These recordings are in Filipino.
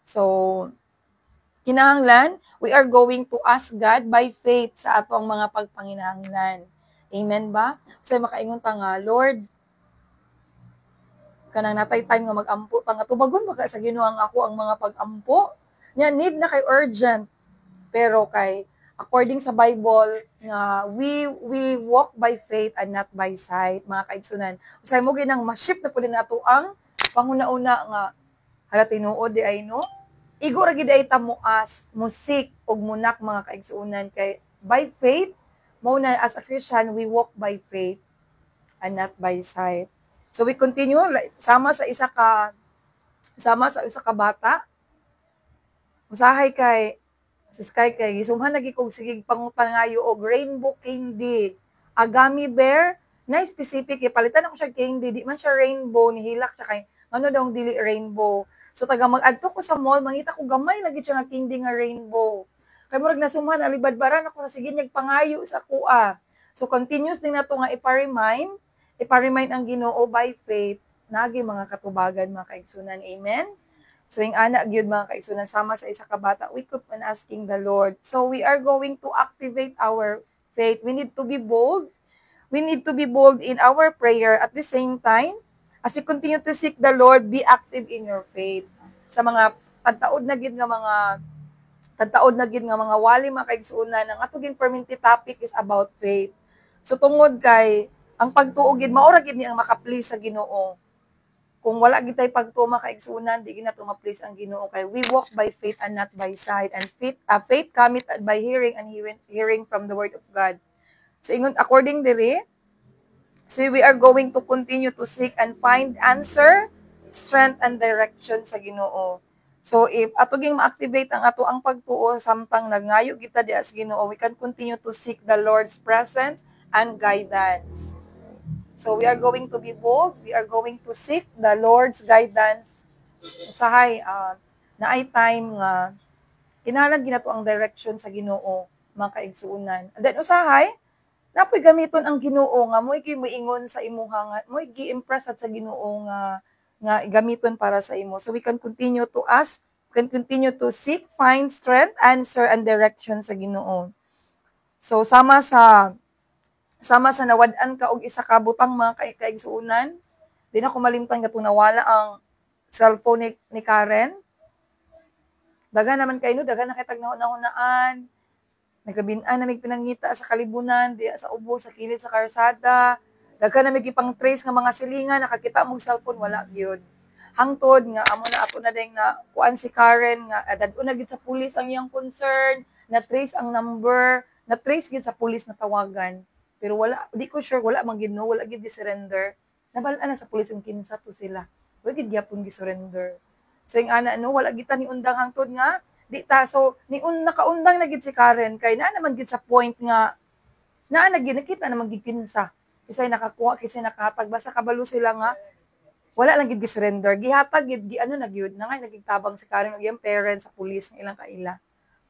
So, kinahanglan, we are going to ask God by faith sa atong mga pagpanginahanglan. Amen ba? So, makaingon ta nga, Lord, kanang natay time nga mag-ampo ta nga tubagon baka sa Ginoo ang ako ang mga pag-ampo. Nya need na kay urgent. Pero kay according sa Bible nga we walk by faith and not by sight, mga kaigsunan. Usay mo ginang ma-shift na pud nato ang panguna-una nga hala tinuod di ay no. Igo ra gid ay ta muas, musik og munak mga kaigsunan kay by faith mo na as a Christian we walk by faith and not by sight. So we continue sama sa isa ka bata. Usahay kay si Sky kay gisumhan lagi kog sige pangayo og rainbow candy. A gummy bear na specific palitan ako siya candy, di man siya rainbow nihilak siya kay ano daw dili rainbow. So taga mag-adto ko sa mall, mangita ko gamay lagi siya nga candy nga rainbow. Kay murag nasumhan alibadbaran ako sa sige pangayo sa kuha. So continuous din nato nga ipa-remind ang Ginoo by faith nagi mga katubagan mga kaigsunan. Amen. So, yung anak gyud mga kaigsunan sama sa isa ka bata, we keep on asking the Lord. So, we are going to activate our faith. We need to be bold. We need to be bold in our prayer. At the same time, as we continue to seek the Lord, be active in your faith. Sa mga tagtaod na gid nga mga wali mga kaigsunan, ang atong permanent topic is about faith. So, tungod kay ang pagtuo gid mao ra gid ni ang maka-please sa Ginoo. Kung wala gid tay pagtuma kaigsunan, di gid nato ma-please ang Ginoo kay we walk by faith and not by sight. And faith cometh by hearing and hearing from the word of God. So ingon according diri, so we are going to continue to seek and find answer, strength and direction sa Ginoo. So if ato ging ma-activate ang ato ang pagtuo samtang nagngayo kita di as Ginoo, we can continue to seek the Lord's presence and guidance. So we are going to be bold. We are going to seek the Lord's guidance. Usahay, naay time nga kinahanglan ginato ang direction sa Ginoo, mga kaigsuunan. And then usahay, napoy gamiton ang Ginoo nga mo'y moingon sa imuha nga, mo'y gi-impress sa Ginoo nga gamiton para sa imo. So we can continue to ask, can continue to seek, find strength, answer and direction sa Ginoo. So sama sa nawad-an ka og isa ka butang mga kaigsuunan, di na ko malimtan nga nawala ang cellphone ni Karen. Daghan naman kay no, daghan na kay tagnahon-nahonaan. Nagabin-an na mig pinangita sa kalibunan, di sa ubo, sa kilid sa karsada. Daghan na mig ipang trace nga mga silingan, nakakita mo cellphone wala gyud. Hangtod nga amo na ato na ding na kuan si Karen nga dadto na gid sa pulis ang iyang concern, na trace ang number, na trace gid sa pulis na tawagan. Pero wala, di ko sure, wala man gid no, wala gid di-surrender. Nabalaan na sa pulis yung kinsa to sila. Wala gid gyapon gi-surrender. So yung ana no, wala gid ta ni undang hangtod nga di ta. So ni nakaundang na gid si Karen kay naa naman gid sa point nga naa na gid nakita naman gid kinsa. Kisay nakakuha, kisay nakahatag basta kabalo sila nga wala lang gid gi-surrender. Gihatag gid ano na gyud na nga nagigtabang si Karen og iyang parents sa pulis ng ilang kaila.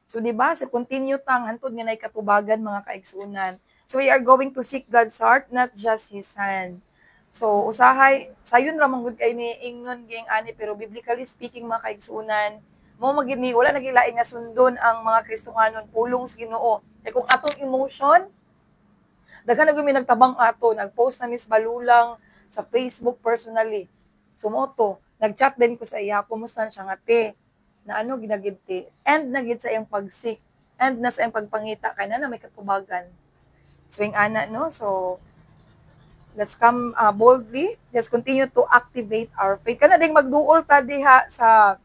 So di ba, so continue tang hantod nga nay katubagan mga kaigsunan. So we are going to seek God's heart, not just His hand. So usahay, sayon ra man gud kay ni ingnon ging ani pero biblically speaking mga kaigsunan, mo magini wala nagilain nga sundon ang mga Kristohanon pulong sa Ginoo. Kay kung atong emotion, daghan na gumi nagtabang ato, nagpost na Miss Balulang sa Facebook personally. Sumoto, nagchat din ko sa iya, kumusta siya nga te, na ano ginagiti, and na gid sa iyang pagsik, and na sa iyang pagpangita kay na may katubagan. Swing ana no, so let's come boldly, let's continue to activate our faith. Kana ding magduol ta diha sa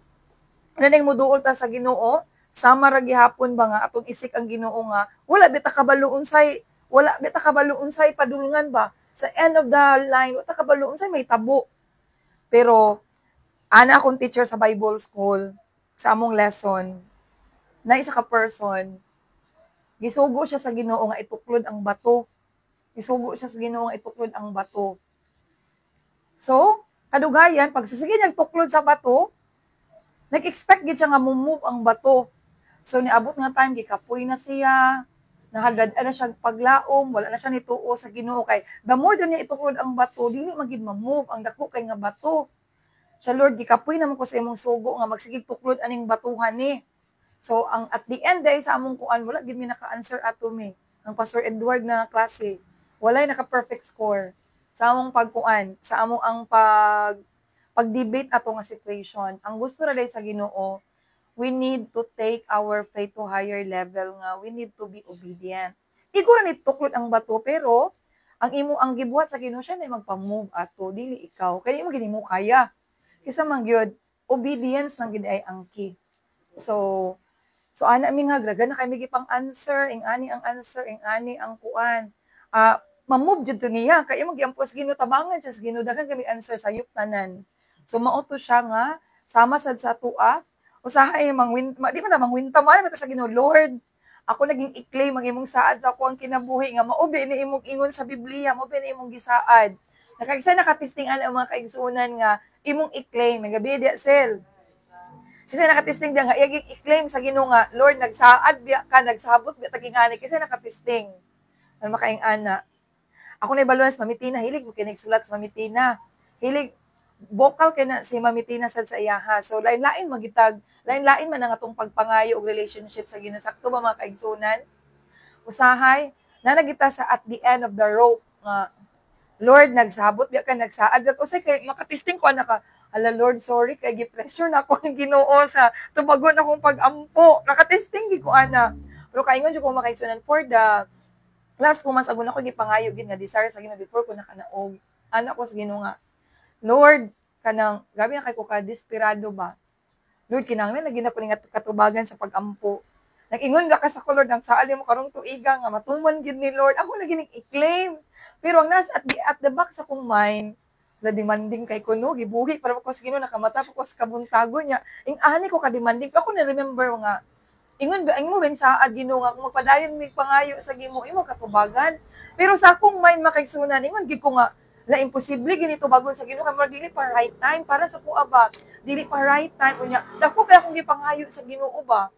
kana ding muduol ta sa Ginoo, sama ra gihapon ba nga atong isik ang Ginoo nga wala bita kabalo unsay padulngan ba sa end of the line, wala kabalo unsay may tabo. Pero ana akong teacher sa Bible school sa among lesson na isa ka person gisugo siya sa Ginoo nga ituklod ang bato. Gisugo siya sa Ginoo nga ituklod ang bato. So, kadugayan, pag sige niyang tuklod sa bato, nag-expect gid siya nga move ang bato. So, niabot nga time, gikapoy na siya, nahagad na siya paglaom, wala na siya nituo sa Ginoo kay the more niya ituklod ang bato, dili magid ma-move ang dako kay nga bato. Siya Lord, gikapoy naman ko sa imong sugo nga magsigig tuklod aning batuhan ni. So ang at the end day sa among kuan wala gid mi naka-answer ato mi. Ang Pastor Edward na klase, walay naka-perfect score sa among pagkuan, sa among ang pag-debate ato nga situation. Ang gusto ra sa Ginoo, we need to take our faith to higher level nga we need to be obedient. Igo ra ni tuklod ang bato pero ang gibuhat sa Ginoo siya na magpa-move ato dili ikaw. Kaya mo gini mo kaya. Kisa man gyud obedience lang gid ay ang key. So ana mi nga graga na kay mi gipang answer, ing ani ang answer, ing ani ang kuan. Ma-move jud to niya kay mo giampos Ginoo tabangan siya sa Ginoo daghan kami answer sa tanan. So mao to siya nga sama sad sa tua. Usahay di man ta mangwinta man ta sa Ginoo, Lord. Ako naging i-claim ang imong saad sa ako ang kinabuhi nga mao ni imong ingon sa Biblia, mao ni imong gisaad. Nakagisa nakatistingan ang mga kaigsunan nga imong i-claim nga gabi di sel. Kasi nakatisting diyan nga iyang i-claim sa Ginoo nga Lord nagsaad biya ka nagsabot biya tagingani kasi nakatisting. Ano makaing ana. Ako na ibaluan sa Mamitina, hilig mo kinig sulat sa Mamitina. Hilig vocal kay na si Mamitina sad sa iyaha. So lain-lain magitag, lain-lain man ang atong pagpangayo og relationship sa Ginoo. Sakto ba mga kaigsunan? Usahay na nagita sa at the end of the rope nga Lord nagsabot biya ka nagsaad kat usay kay makatisting ko naka ala Lord sorry kay gi-pressure na ako ang Ginoo sa tubagon akong pag-ampo. Nakatesting gi ko ana. Pero kaingon jud ko makaigsunan for the last 2 months ago na ko gipangayo gid nga desire sa Ginoo before ko nakanaog. Ana ko sa Ginoo nga Lord, kanang grabe na kay ko ka desperado ba. Lord, kinahanglan lagi na ko ning katubagan sa pag-ampo. Nag-ingon ra ka sa Lord ang saali mo karong tuiga nga matuman gid ni Lord. Ako lagi ning i-claim. Pero ang nasa at the back sa kong mind, na demanding kay kuno gibuhi para ko sa Ginoo nakamata ko sa kabuntago niya. Ing ani ko ka demanding. Ako na remember nga ingon ba mo ben sa Ginoo nga kung magpadayon mi pangayo sa Ginoo imo katubagan. Pero sa akong mind makaigsunan ingon gid ko nga la imposible ginito bagon sa Ginoo kay dili pa right time para sa kuha ba dili pa right time unya dako kay akong gipangayo sa Ginoo ba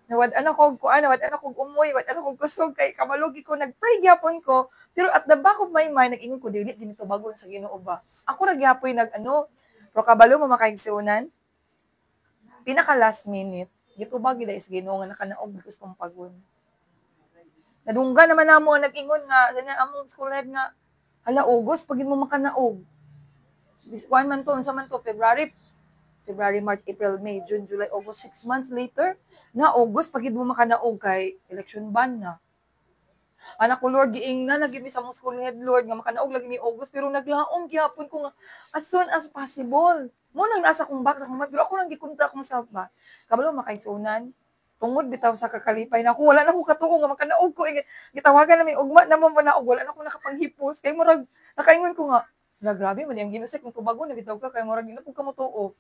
nawad-an ako kuan nawad-an ako umoy wad-an ako kusog kay kamalugi ko nagpray gyapon ko pero at the back of my mind nag-ingon ko dili ginito bagon sa Ginoo ba ako ra gyapon pero kabalo mo makaigsunan pinaka last minute gitubag gid is Ginoo nga nakanaog gustong pagon nadungga naman namo nag-ingon nga among school head nga hala, August, pagin mo makanaog. This one man to, unsa man to, February, March, April, May, June, July, August, 6 months later, na August, pagin mo makanaog kay election ban na. Anak ko, Lord, giing na, nag-give me sa mong school head, Lord, nga makanaog lagi ni August, pero naglaong, gyapon ko nga, as soon as possible. Mo nang nasa kong back sa kong pero ako nang gikunta akong self ba. Kabalo, makaigsunan, tungod bitaw sa kakalipay na ako wala na ko katuo nga makanaog ko gitawagan na may ugma na mo na wala na ko nakapanghipos kay murag nakaingon ko nga grabe man yang ginusik kung tubago na bitaw ka kay murag ginapog ka mo tuo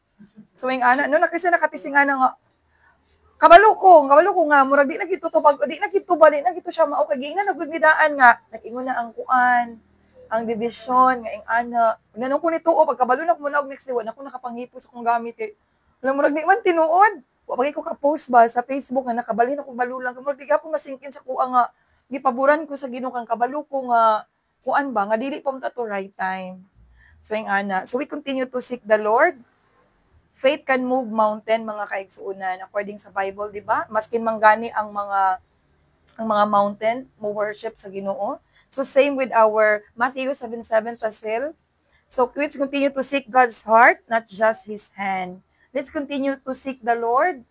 so ing ana no nakisa nakatisingan nga kabalo ko nga murag di na gito tubag di na gito bali na gito siya mao kay giingnan nagugidaan nga nag-ingon na ang kuan ang division nga ing ana nanong ko ni tuo pagkabalo na ko munaog next day wala na ko nakapanghipos akong gamit wala murag di man tinuod wapagay ko ka-post ba sa Facebook nga nakabalhin ako balulang kamo di gyapon masingkin sa kuha nga gipaboran ko sa Ginoo kang kabalo ko nga kuan ba nga dili pa mo to right time. So ing ana, so we continue to seek the Lord. Faith can move mountain mga kaigsuonan according sa Bible, di ba? Maskin manggani ang mga mountain mo worship sa Ginoo. So same with our Matthew 7:7 Tasil. So let's continue to seek God's heart, not just His hand. Let's continue to seek the Lord.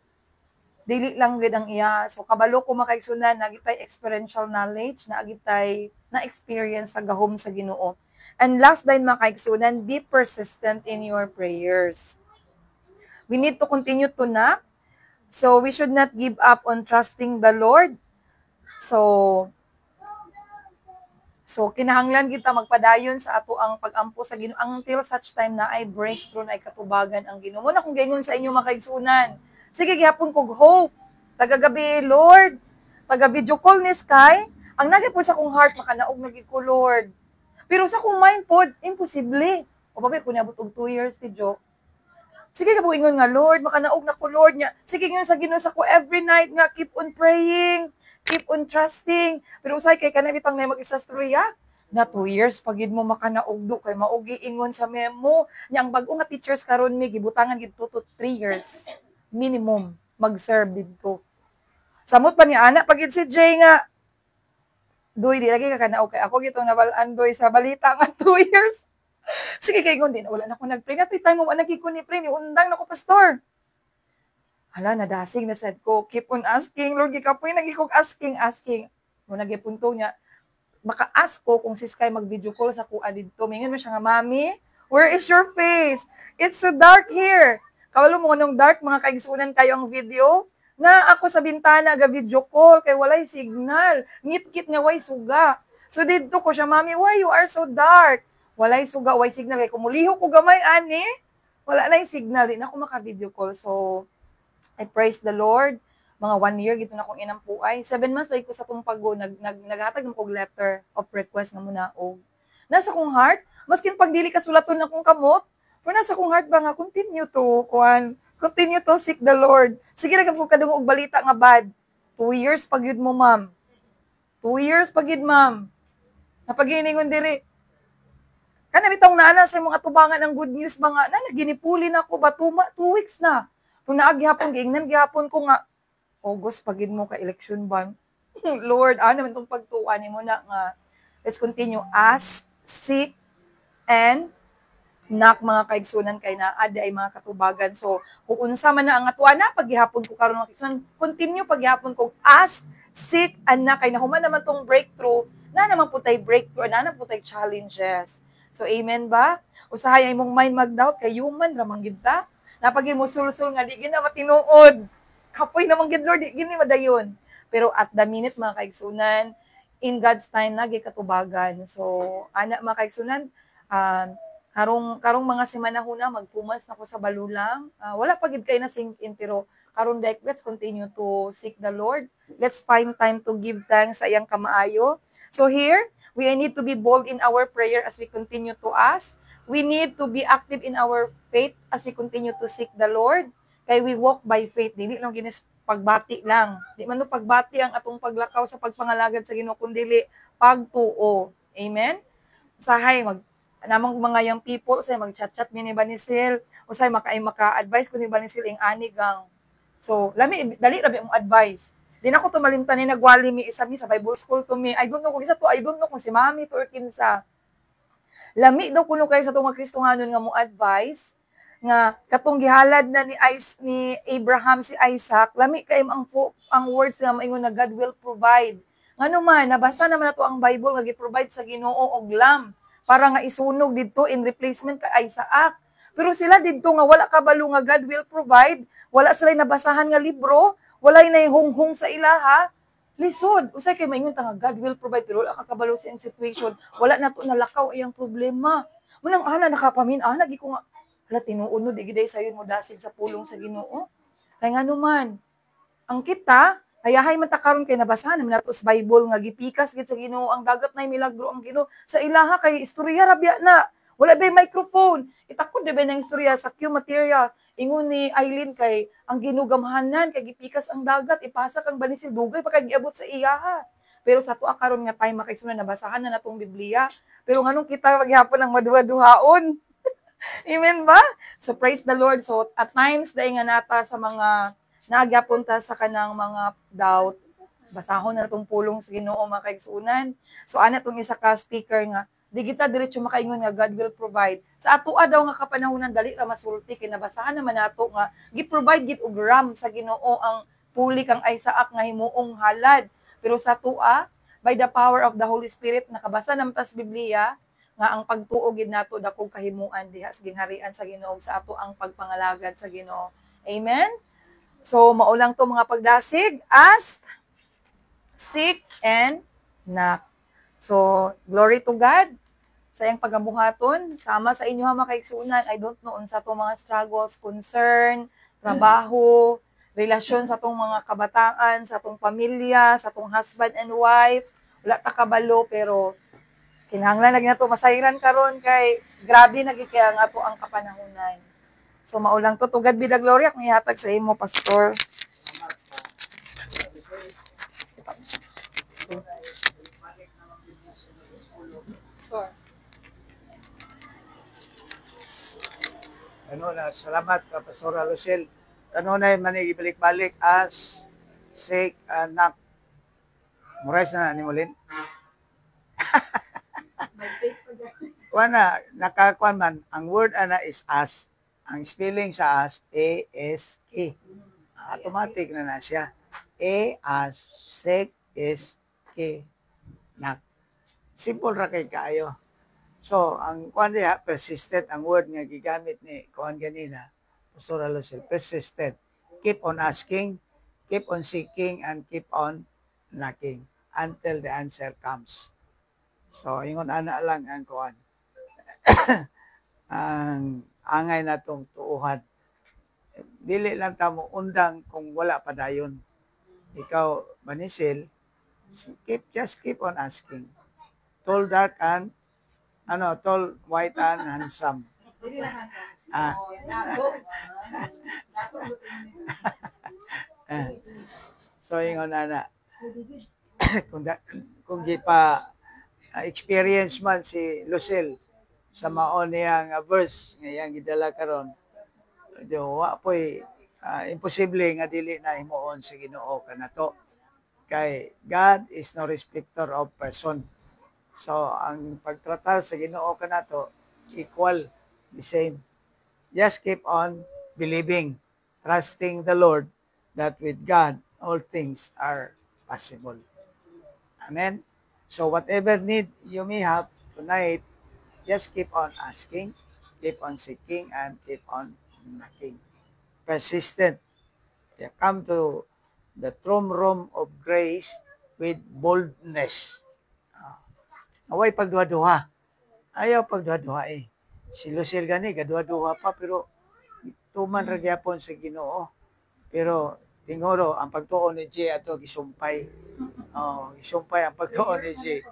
Dili lang gid ang iya. So kabalo ko makaigsunan nagitay experiential knowledge, nagitay na experience sa gahom sa Ginoo. And last din makaigsunan, be persistent in your prayers. We need to continue to knock. So we should not give up on trusting the Lord. So kinahanglan kita magpadayon sa ato ang pag-ampo sa Ginoo until such time na ay breakthrough na ay katubagan ang Ginoo. Mo na kung gayon sa inyo makaigsunan. Sige gihapon kog hope. Tagagabi Lord. Taga-video call ni Sky. Ang nagipon sa kong heart makanaog na gid ko Lord. Pero sa kong mind pod imposible. O babay ko niabot og 2 years ti Jo. Sige ka ingon nga Lord makanaog na ko Lord nya. Sige ngon sa Ginoo sa ko every night nga keep on praying. Keep on trusting. Pero usay kay kanang bitang na mag-isa storya. Na 2 years pagid mo makanaugdo kay maugi ingon sa memo. Nya ang bag-o nga teachers karon mi gibutangan gid 2 to 3 years minimum mag-serve didto. Samot pa ni ana pagid si Jay nga Doy, di lagi ka kana okay. Ako gito nabalaan doy sa balita nga 2 years. Sige kay gon din wala na ko nag-pray. Nga time mo wala ko ni pray ni undang na ko pastor. Hala nadasig na sad ko. Keep on asking Lord gikapoy nagi kog asking. Mo nagipunto niya baka ask ko kung si Sky mag-video call sa kuha dito. Mingon mo siya nga, Mami, where is your face? It's so dark here. Kawalo mo nung dark, mga kaigsunan kayo ang video. Na ako sa bintana, ga-video call, kay walay signal. Ngit-kit nga, way suga. So dito ko siya, Mami, why you are so dark? Walay suga, way signal. Kay kumuliho ko gamay, ani. Wala na yung signal. Di na ako maka-video call. So, I praise the Lord. Mga 1 year gito na akong inampuay. 7 months like ko sa kong paggo naghatag mo kog letter of request nga muna og nasa kong heart maskin pag dili ka sulaton akong kamot pero nasa kong heart ba nga continue to seek the Lord. Sige ra kag kadung og balita nga bad. 2 years pagyud mo ma'am. 2 years pagyud ma'am. Napaginingon diri. Kana bitong naana sa mga tubangan ng good news mga na ginipuli na ko ba 2 weeks na. Kung naagihapon giingnan gihapon ko nga August pagid mo ka election ba? Lord, ano man tong pagtuan nimo na nga let's continue ask, seek and knock mga kaigsunan kay naa ay mga katubagan. So, kung unsa man na ang atuan na paghihapon ko karon mga kaigsunan, continue paghihapon ko ask, seek and knock kay nahuman naman tong breakthrough, na naman putay breakthrough, na naman putay challenges. So, amen ba? Usahay imong mind mag-doubt kay human ra man gid ta. Napagi mo sulsul nga di gina matinuod. Kapoy namang gid Lord, gini madayon. Pero at the minute mga kaigsunan, in God's time nagi katubagan. So ana mga kaigsunan, karong mga semana huna magpumas na ko sa balulang. Wala pa gid kay na sink in pero karon dek let's continue to seek the Lord. Let's find time to give thanks sa iyang kamaayo. So here, we need to be bold in our prayer as we continue to ask. We need to be active in our faith as we continue to seek the Lord. Kay we walk by faith, dili lang ginis pagbati lang. Di man no pagbati ang atong paglakaw sa pagpangalagad sa Ginoo kundi pagtuo. Amen. Usahay namang mga young people say mag-chat-chat ni Banisil, usay maka-advise ko ni Banisil ing anigang. So, dali rabi ang advice. Di na ko tumalimtan ni nagwali mi isa mi sa Bible school to me. I don't know kung isa to, I don't know kung si Mami to or kinsa. Lami daw kuno kay sa tong mga Kristohanon nga mo advice nga katong gihalad na ni Abraham si Isaac, lami kay ang words nga maingon na God will provide. Ngano man nabasa naman nato ang Bible nga gi-provide sa Ginoo og lamb para nga isunog didto in replacement kay Isaac. Pero sila didto nga wala kabalo nga God will provide, wala sila nabasahan nga libro, wala na hunghong sa ilaha. Lisod, usay kay maingon ta nga God will provide pero wala ka kabalo sa situation, wala nato nalakaw iyang problema. Munang ana nakapamin gi ko nga hala tinuod di giday sayon mo dasig sa pulong sa Ginoo. Kay ngano man ang kita hayahay man ta karon kay nabasahan naman nato sa Bible nga gipikas gid sa Ginoo ang dagat nay milagro ang Ginoo sa ilaha kay istorya rabya na. Wala bay microphone. Itakod ba nang istorya sa Q material. Ingon ni Eileen kay ang ginugamhanan kay gipikas ang dagat ipasa kang Banisil dugay pa kay giabot sa iyaha. Pero sa tuwa karon nga time makaisunod nabasahan na natong Biblia. Pero nganong kita paghapon ang maduha-duhaon. Amen ba? So praise the Lord. So at times dahil nga nata sa mga nagyapunta sa kanang mga doubt, basahon na itong pulong sa Ginoo mga kaigsunan. So ana tong isa ka speaker nga di kita diretso makaingon nga God will provide. Sa atoa daw nga kapanahonan dali ra masulti kay nabasahan naman nato nga gi-provide gid og ram sa Ginoo ang puli kang Isaac nga himuong halad. Pero sa atoa by the power of the Holy Spirit nakabasa naman ta sa Biblia nga ang pagtuo gid nato dakong kahimuan diha sa gingharian sa Ginoo sa ato ang pagpangalagad sa Ginoo. Amen. So maulang to mga pagdasig, ask, seek and knock. So glory to God sa iyang pagabuhaton sama sa inyo ha mga kaigsunan. I don't know unsa to mga struggles, concern, trabaho, relasyon sa tong mga kabataan, sa tong pamilya, sa tong husband and wife. Wala ta kabalo pero kinahanglan lagi nato masayran karon kay grabe nagikaya nga to ang kapanahunan. So maulang to God be the glory akong ihatag sa imo pastor. kanuna salamat ka Pastora Lucille. Kanunay man ibalik-balik as sake anak. Murais na ni Mulin. Kuana nakakuan man ang word ana is as. Ang spelling sa as A-S-K. Automatic na siya. A as sek is K nak. Simple ra kay kaayo. So, ang kuan diha persistent ang word nga gigamit ni kuan ganina. Pastora Lucille, persistent. Keep on asking, keep on seeking, and keep on knocking until the answer comes. So, ingon ana lang ang kuan. Ang angay natong tuuhan. Dili lang ta mo undang kung wala pa dayon. Ikaw, Manisil, just keep on asking. Tall, dark, and tall, white, and handsome. Ah. So, ingon ana. kung di pa experience man si Lucille sa maon niyang verse nga iyang gidala karon, wa po'y imposible nga dili na himuon sa Ginoo kanato. Kay God is no respecter of person. So, ang pagtratar sa Ginoo kanato, equal, the same. Just keep on believing, trusting the Lord that with God, all things are possible. Amen? So, whatever need you may have tonight, just keep on asking, keep on seeking, and keep on knocking. Persistent. You come to the throne room of grace with boldness. Away pagduha-duha. Ayaw pagduha-duha eh. Si Lucille gani, gaduha-duha pa, pero tuman ra gyapon sa Ginoo. Pero tinguro ang pagtuon ni Jay ato gisumpay. Gisumpay ang pagtuon ni Jay.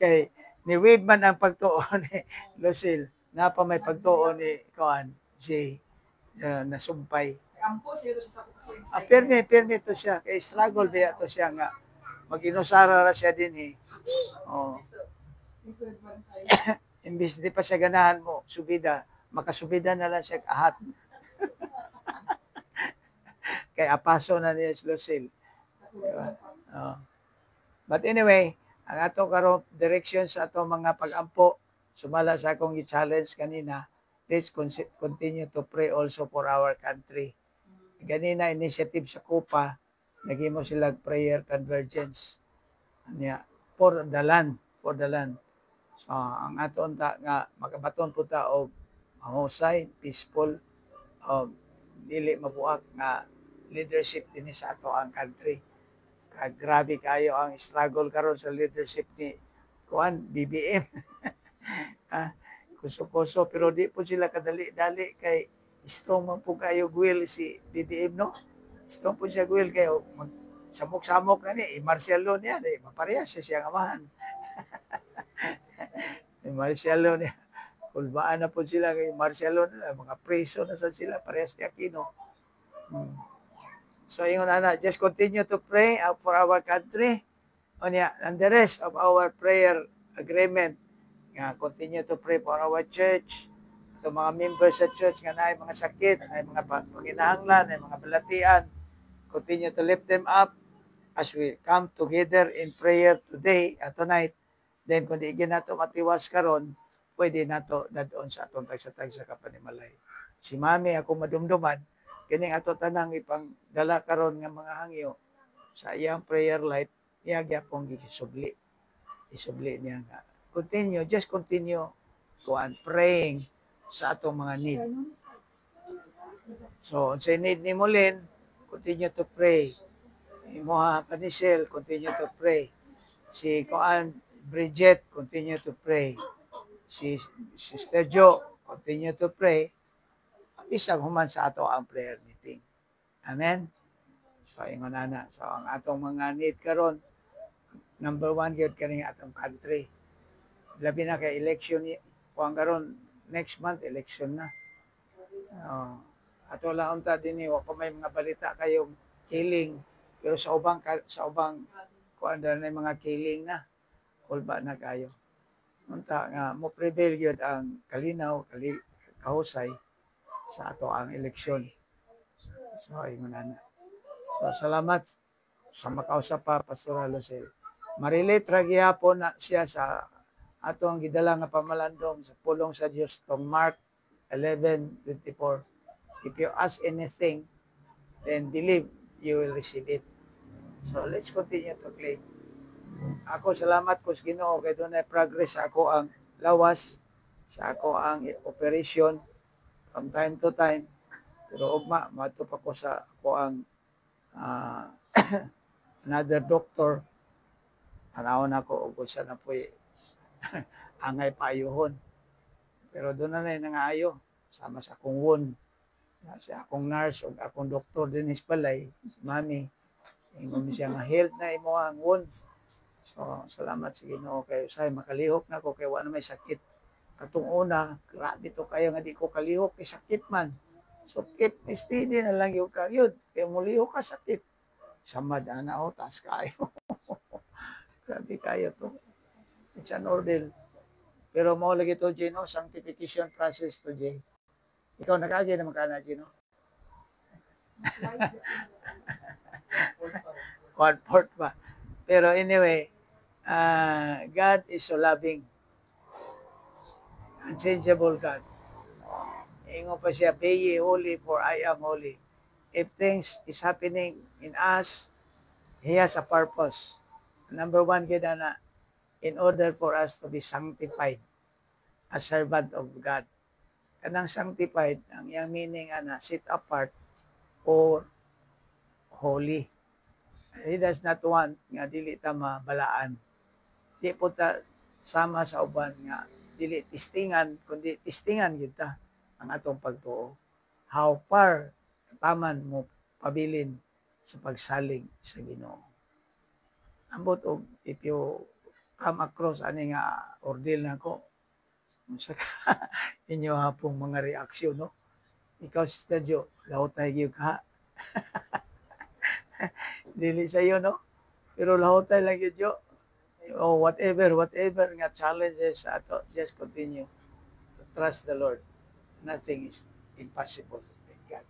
Kay ni Wade man ang pagtuon ni Lucille, napa may pagtuon ni Kuan Jay nasumpay. Pirmi to siya. Kay struggle ba to siya nga mag-inusara ra siya din eh. Imbis di pa siya ganahan mo, subida, makasubida na lang siya kahat. Kay apaso na niya si Lucille. Diba? But anyway, ang ato karong direction sa ato mga pag-ampo, sumala sa akong i-challenge kanina, let's continue to pray also for our country. Ganina initiative sa Kupa, nagimo sila prayer convergence. For the land. So, ang aton ta nga makabaton po ta og mahusay, peaceful, dili mabuak nga leadership din sa ato ang country. Grabe kayo ang struggle karon sa leadership ni Kuan BBM. Kuso-kuso pero di po sila kadali-dali kay strong man po kayo will si BBM no. Strong po siya will kayo samok-samok na ni Marcial Lo niya, maparehas siya amahan. Marcial Lo niya. Kulbaan na po sila kay Marcial Lo nila, mga preso na sa sila parehas ni Aquino. So ingon ana, just continue to pray for our country. And the rest of our prayer agreement, continue to pray for our church, itong mga members sa church nga naay mga sakit, naay mga panginahanglan, naay mga balatian. Continue to lift them up as we come together in prayer today at tonight. Then kung di nato matiwas karon, pwede nato dadon sa atong tagsa-tagsa kapanimalay. Si Mami ako madumduman, kining ato tanang ipang dala karon nga mga hangyo sa iyang prayer life, iya gyapon gisubli. Isubli niya nga. Just continue praying sa atong mga need. So, sa need ni Mulin, continue to pray. Moha Panisel, continue to pray. Si Kuan Bridget, continue to pray. Si Sister Jo, continue to pray. Isang human sa ato ang prayer meeting. Amen? So, ingon na. So, ang atong mga need karon, number one, yun kaning atong country. Labi na kay election, kung karon next month, election na. Ato lang unta din pa may mga balita kayong killing, pero sa ubang kuan na mga killing na. Kulba na kayo. unta nga mo prevail gyud ang kalinaw, kahusay sa ato ang eleksyon. So ingon ana. So salamat sa makausap pa Pastor Lucel. Marilit ra gihapon na siya sa ato ang gidala nga pamalandong sa pulong sa Dios tong Mark 11:24. If you ask anything, then believe you will receive it. So let's continue to claim. Ako salamat po sa Ginoo kay dunay progress sa ako ang lawas, sa ako ang operation from time to time. Pero ugma mato pa ko sa ako ang another doctor. Tanawon ako ug siya na po'y angay paayuhon. Pero doon na nangaayo sama sa akong wound. Sa akong nurse ug akong doktor din is balay, si Mami. Ingon siya nga health na imo ang wound. So salamat sa Ginoo kay usay makalihok na ko kay wala may sakit. Katong una, grabe to kayo nga di ko kalihok kay sakit man. So keep steady na lang yung kayod. Kaya mulihok ka sakit. Samad ana o taas kayo. Grabe kayo to. It's an ordeal. Pero mao lagi to Gino, sanctification process to Jay. Ikaw nakaagi naman ka na Gino. 1/4 pa. Pero anyway, God is so loving. Unchangeable God. Ingon pa siya, be ye holy for I am holy. If things is happening in us, He has a purpose. Number one, kita na, in order for us to be sanctified as servant of God. Kanang sanctified, ang iyang meaning ana, set apart or holy. He does not want nga dili ta mabalaan. Di po ta sama sa uban nga dili testingan, kundi testingan gyud ta ang atong pagtuo. How far taman mo pabilin sa pagsalig sa Ginoo. Ambot og if you come across ani nga ordeal nako unsa ka inyo hapong mga reaksyon no. Ikaw si Stadio, lahotay gyud ka. Dili sa iyo no. Pero lahotay lang gyud yo. Oh, whatever nga challenges ato, just continue to trust the Lord. Nothing is impossible with God.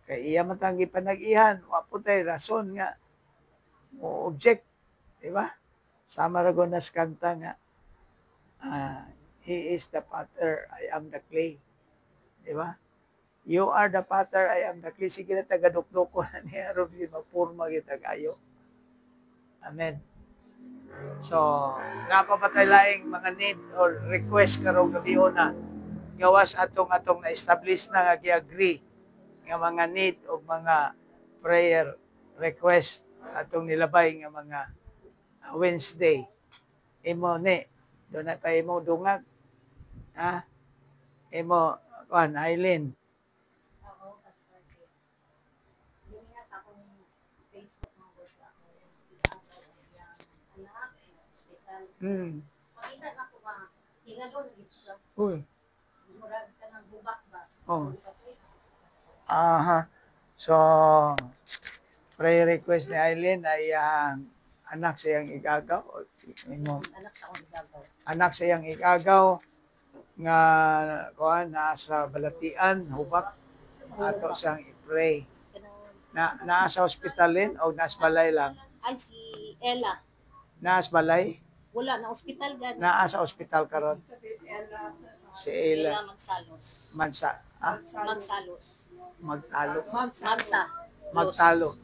Kay iya man tang gipanag-ihan, wa po tay rason nga mo object, di ba? Sama ra nas kanta nga He is the potter, I am the clay. Di ba? You are the potter, I am the clay. Sige na tagadukdoko na niya, ron mapurma kita kayo. Amen. So, napapatay laing mga need or request karong gabi na gawas atong na-establish na nga gi-agree nga mga need o mga prayer request atong nilabay nga mga Wednesday. Imo ni, doon na tayo mo dungag. Ha? Imo, Aileen. Makita na ko ba, hingalon gid siya. Uy. Murag ka ng bubak ba? Oh. Aha. So, prayer request ni Aileen ay anak sa iyang igagaw. Anak sa akong igagaw. Anak sa iyang igagaw nga nasa balatian, hubak, ato siyang i-pray. Nasa hospitalin o nasa balay lang? Ay, si Ella. Nasa balay? Wala, na ospital gani. Nasa ospital karon. Si Ella. Magsalos. Magsalos. Magtalo. Magsa. Magtalo.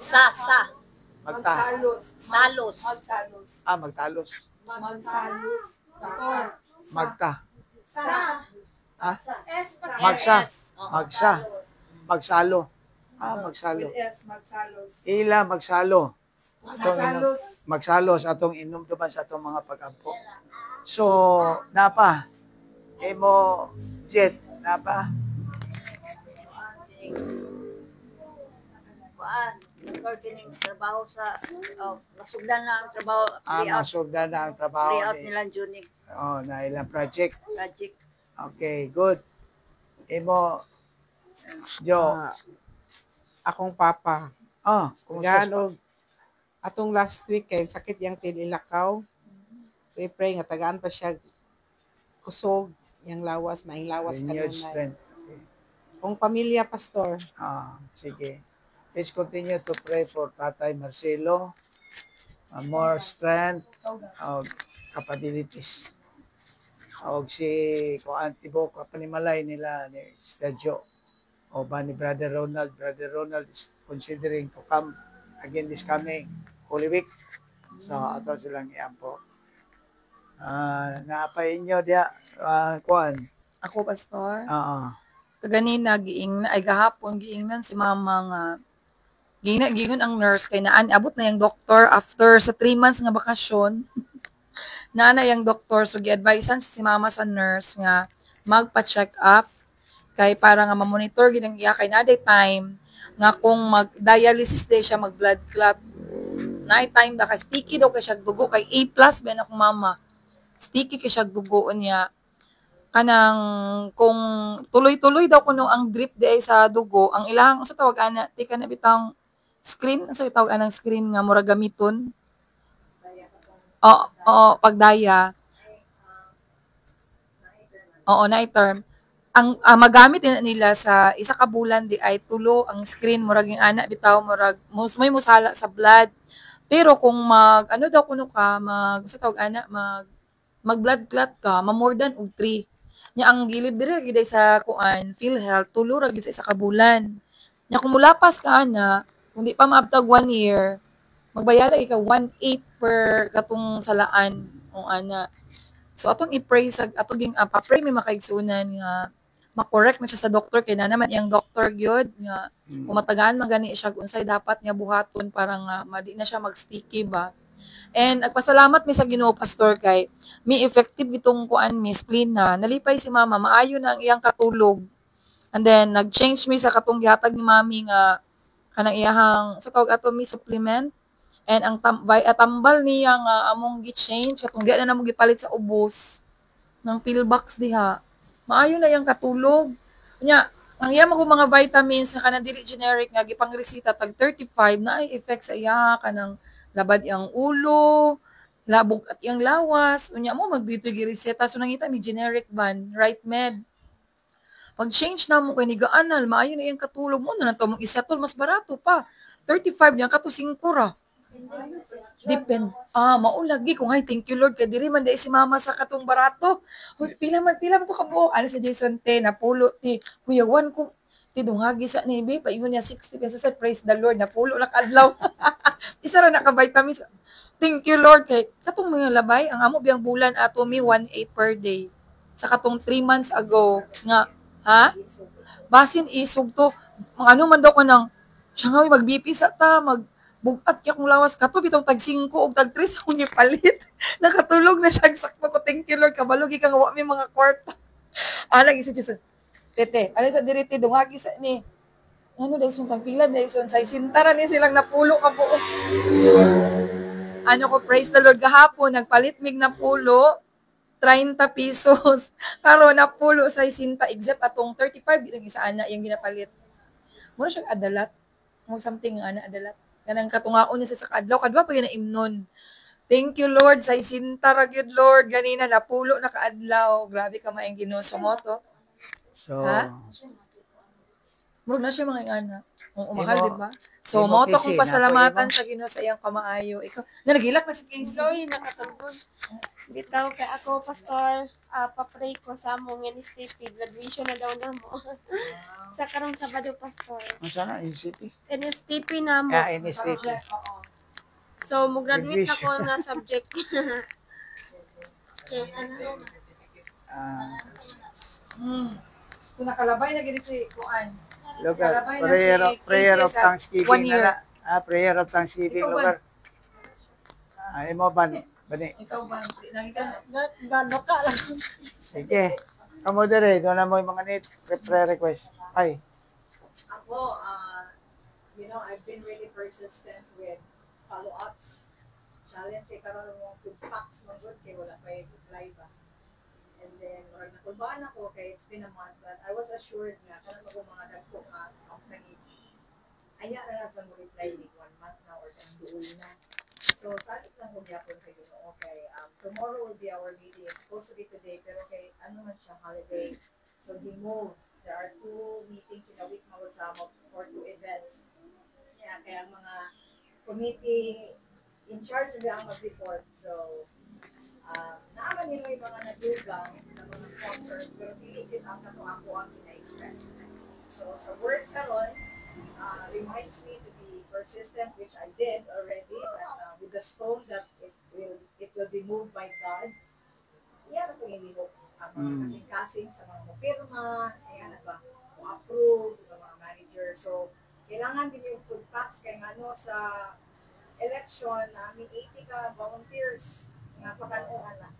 Sa. Magtalos. Salos. Magtalos. Magsalos. Magta. Sa. Magsa. Magsalo. Magsalo. Yes, magsalos. Ila magsalo. Magsalos. Magsalos atong inumduman sa atong mga pagampo. So, napa. Emo Jet, napa. Bargaining trabaho sa nasugdan na ang trabaho. Masugdan na ang trabaho Layout ni. nilang Junig Na ilang project. project. Okay, good. Emo Jo. Akong papa. Kung Gano atong last week kay sakit yang tinilakaw. So i-pray nga tagaan pa siya kusog yang lawas, maing lawas Renewed kanunay. strength. Kung pamilya pastor, Sige. Please continue to pray for Tatay Marcelo. More strength o capabilities. O si Kuan Tibok kapanimalay nila ni Sergio o ba ni Brother Ronald. Brother Ronald is considering to come again this coming Holy Week. So ato silang iampo. Naapay inyo dia Kuan. Ako, pastor. Oo. Kaganina, ay gahapon, giingnan si mama nga, gingon ang nurse, kay naan, abot na yung doktor after sa 3 months nga bakasyon, naana yung doktor, so gi-advisean si mama sa nurse nga, magpa-check up, kay para nga ma-monitor ginang iya, kay naday time, nga kung mag-dialysis day siya, mag-blood clot, naay time da, kay sticky daw kay siya dugo, kay A+, ben akong mama, sticky kay siya dugo niya, kanang kung tuloy-tuloy daw kuno ang drip di ay sa dugo, ang ilang sa tawag ana, ti ka na bitang screen, sa tawag anang screen nga mura gamiton. Oo, pagdaya. Oo, na term. Ang magamit din nila sa isa ka bulan di ay tulo ang screen murag yung ana bitaw murag may musala sa blood. Pero kung ano daw kuno ka sa tawag ana mag blood clot ka, ma more than og 3. Nya ang gilid diri gid sa kuan PhilHealth tulo ra gid sa isa ka bulan. Nya kung mulapas ka ana, kung di pa maabtag 1 year, magbayad ka 1.8 per katong salaan o ana. So atong i-pray sa atong pa-pray may makaigsunan nga ma-correct na siya sa doktor kay na naman iyang doktor gyud nga kung matagaan man gani siya unsay dapat nga buhaton para nga madi na siya mag-sticky ba. And nagpasalamat mi sa Ginoo pastor kay mi effective gitong kuan mi spleen na nalipay si mama maayo na ang iyang katulog. And then nag-change mi sa katong gihatag ni mami nga kanang iyahang sa tawag ato mi supplement. And ang tambal niya nga among gi-change katong di na namo gipalit sa ubos ng pillbox diha. Maayo na iyang katulog. Nya ang iya mga vitamins nga kanang dili generic nga gipangresita tag 35 na ay effect sa iya kanang labad iyang ulo, labog at iyang lawas. Unya mo magdito gi-reseta so nangita mi generic ban, right med. Pag change na mo kay ni gaanal, maayo na iyang katulog mo na nato mong isettle mas barato pa. 35 niya kato 5 ra. Mao lagi kung ay thank you Lord kay diri man dai si mama sa katong barato. Pila man ko kabuok ano sa Jason 10 napulo ti Kuya Juan ko ti dungagi sa ni be paingon niya 60 pesos sa praise the Lord napulo na kadlaw. Isa ra na ka vitamins. Thank you Lord kay katong mga labay ang amo biyang bulan ato mi 1.8 per day. Sa katong 3 months ago nga basin isog to. Ano man daw ko nang siya nga mag-BP sa ta bugat kaya kung lawas kato bitong tag 5 og tag 3 akong gipalit. Nakatulog na siya sakto ko thank you Lord kabalo gi kang wa mi mga kwarta. Alang isa Jason. Tete, ano sa diriti dungagi sa ni. Ano dahil sun tagpila dahil sun sa sintara ni silang napulo ka po. Ano ko praise the Lord gahapon nagpalit mig na pulo 30 pesos. Karon napulo sa sinta except atong 35 gid isa ana yung ginapalit. Mo siya adalat. Mo something ana adalat. Kanang katungaon niya sa kadlaw kadwa pag imnon. Thank you Lord sa isinta ra gyud Lord ganina napulo na kaadlaw. Grabe ka maayong Ginoo sa moto. So Murag na siya mga ana. Oo, mahal, di ba? imo So, mo to kisi, kong pasalamatan nato sa Ginoo sa iyang kamaayo. Ikaw, na nagilak na si Kingsley. Nakatagod. Bitaw kay ako, pastor, pa-pray ko sa among NSTP. Graduation na daw na mo. Sa karong Sabado, pastor. Ano sana NCT? NSTP na mo. NSTP. So, mo-graduate na ko Graduation. nga subject. Okay, ano? So, nakalabay na gini si Kuan. Lugar, Kalabay na si prayer of Casey sa Thanksgiving 1 year. na. Prayer of Thanksgiving Ikaw ba? lugar. Imo bani. Ikaw ba? Nakita na. Gano ka lang. Sige. Kamo dire, doon na mo yung mga need prayer request. Ay. Ako, I've been really persistent with follow-ups. Challenge kay karon mo food packs mo good kay wala pa reply ba. And then, murag nakulbaan ako kay it's been a month but I was assured nga karon mag mga dagko companies aya na sa mo reply in 1 month na or 10 duol na. So, sabi lang kung yapon sa Ginoo, okay, tomorrow will be our meeting. It's supposed to be today, pero okay, ano man siya, holiday. So, he moved. There are 2 meetings in a week magusama for 2 events. Yeah, kaya ang mga committee in charge nila ang mag-report. So, naaman nila yung mga nadugang ng mga sponsors, pero piligid ang nato ako ang ina-expect. So, sa work karon, reminds me to be persistent, which I did already, but with the stone that it will be moved by God. Iyan ang inilok ang mga kasing-kasing sa mga mupirma, ayan na ba, approve ng mga manager. So, kailangan din yung food packs kaya ano sa election, may 80 ka volunteers na pakanuan na.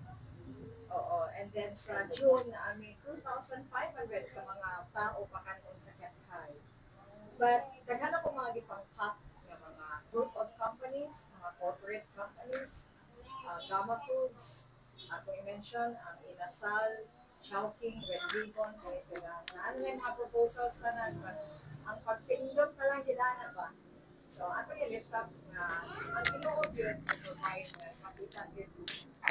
Oo, and then sa June, may 2,500 ka mga tao pakanuan sa Kethay. But, daghan ako mga gipang-pack ng mga group of companies, mga corporate companies, Gamma Foods, ako i-mention, ang Inasal, Chowking, Red Ribbon, kaya sila. Ano yung mga proposals na ang pagpindot na lang gilana ba? So, ato yung lift up na ang tinuod yun, provide na makita yun.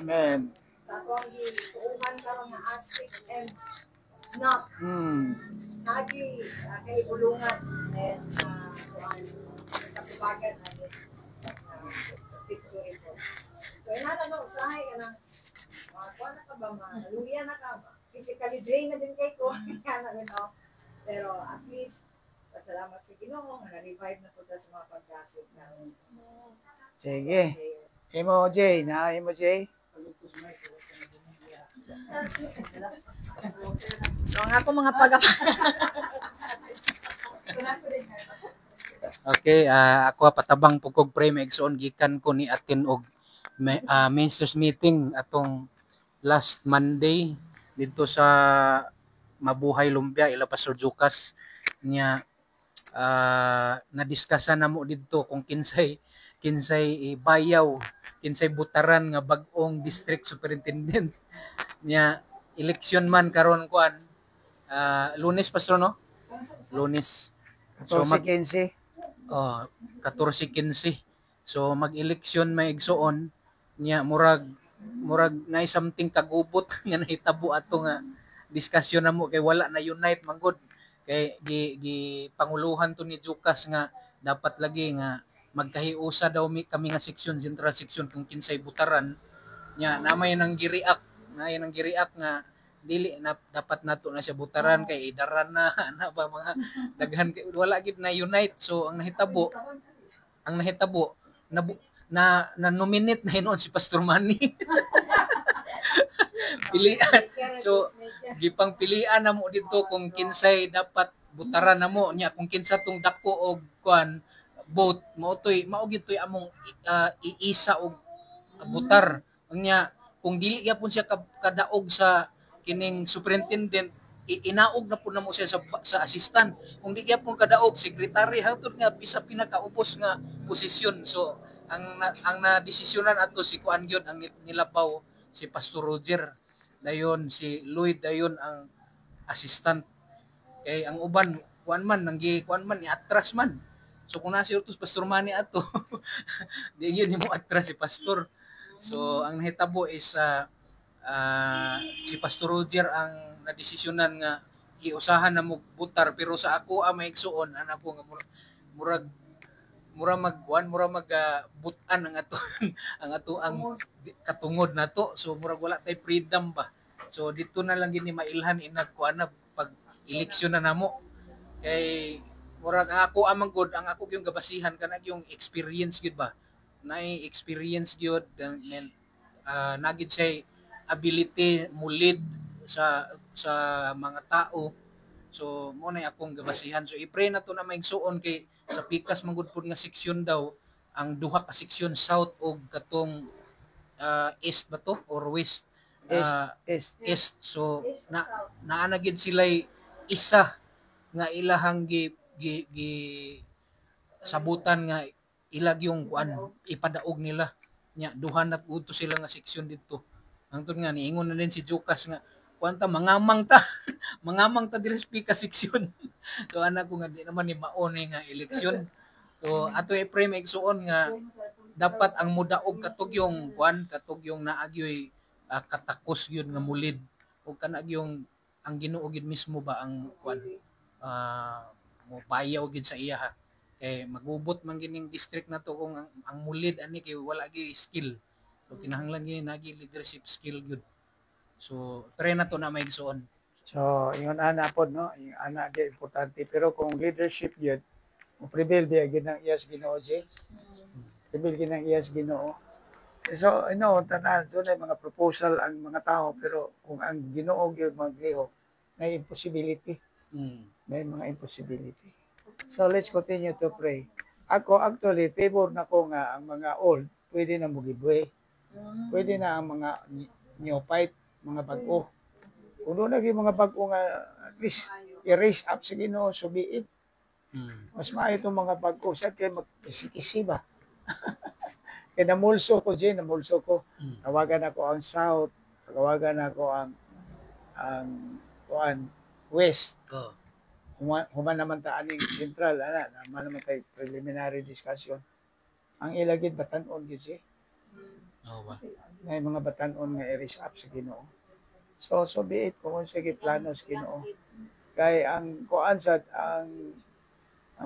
Amen. Sa ato ang ituuhan ka mga asik and knock. Nagi, kay ulungan and katubagan natin victory po. So, inana no, usahay ka ng kuha na ka ba, maluya na ka ba? Physically drain na din kay ko. Pero at least, pasalamat sa Ginoo nga na-revive na po sa mga pagkasig na. Sige. Imo, Jay. Imo, Jay. So, ang ako mga Okay, ako patabang pugkog pre maigsoon gikan ko ni atin og ministers meeting atong last Monday dito sa Mabuhay Lumpia ila Pastor Jukas niya na-discussan namo dito kung kinsay bayaw, kinsay butaran nga bag-ong district superintendent niya election man karon kuan Lunes Pastor no? Lunes. So 14-15. 14-15. So mag-eleksyon may igsoon niya murag na something kagubot nga nahitabo ato nga diskusyon namo kay wala na unite manggod kay gi panguluhan to ni Jukas nga dapat lagi nga magkahiusa daw kami nga seksyon central seksyon kung kinsay butaran nya namay nang gi-react nga dili na dapat nato na siya butaran kay idaran na ba mga daghan wala gid na unite. So ang nahitabo na nominate na hinuon si Pastor Manny. Pilian. So gipang pilian namo dito kung kinsay dapat butaran namo nya kung kinsa tong dako og kuan vote mao gyud toy among iisa og butar nya kung dili gyapon siya kadaog sa kining superintendent inaog na po namo siya sa assistant kung di gyapon kadaog secretary hangtod nga bisa pinakaubos nga posisyon. So ang na desisyonan ato si kuan gyud ang nilapaw si Pastor Roger dayon si Lloyd dayon ang assistant kay ang uban kuan man ni atras man. So kung nasi utos Pastor Manny ato di yun mo atras si pastor. So ang nahitabo is si Pastor Roger ang nadesisyonan nga giusahan na mo butar pero sa ako maigsuon ana po nga murag butan ang katungod nato. So murag wala tay freedom ba. So dito na lang gini mailhan inag kuana pag eleksyon na namo kay murag ako amang ang ako yung gabasihan kanang yung experience gid ba. Naay experience gyud and nagid say ability mo lead sa mga tao. So mo na akong gabasihan. So i-pray na to na maigsuon kay sa pikas manggod pud nga seksyon daw ang duha ka seksyon south og katong east ba to or west east. So naana gid sila isa nga ilahang gi sabutan nga ilag yung kuan ipadaog nila nya duha na udto sila nga seksyon dito. Hangtod nga niingon na din si Jukas nga kuanta mangamang ta diri sa pika seksyon. So anak ko nga di naman ni maon nga eleksyon. So ato i-pray maigsuon nga dapat ang mudaog katugyong kwan katugyong naagyoy katakos yun nga mulid o kanag yung ang Ginoo gid mismo ba ang kwan mo bayaw gid sa iya ha kay magubot man gining district na to kung ang mulid ani kay wala gyud skill so kinahanglan gyud nagi leadership skill gyud so try na to na maigsoon. So, ingon ana pod no, yung ana di importante pero kung leadership yun, mo prevail di gyud ang iyas Ginoo Jay. Prevail gyud ang iyas Ginoo. So, tanan dunay mga proposal ang mga tao pero kung ang Ginoo gyud magliho, may impossibility. May mga impossibility. So, let's continue to pray. Ako actually favor na ko nga ang mga old pwede na mo giveaway. Pwede na ang mga neophyte, mga bag-o. Kung doon lagi mga bag-o nga at least i-raise up sa Ginoo so be it. Mas maayo itong mga bag-o sa kay magkisi-kisi ba. Kaya namulso ko dyan, tawagan ako ang south, tawagan ako ang west. Human naman ta aning central, naman naman tayo preliminary discussion. Ang ilagid batanon yun siya. May mga batanon nga i-raise up sa Ginoo. So be it kung sige plano sa Ginoo. Kay ang kuansad ang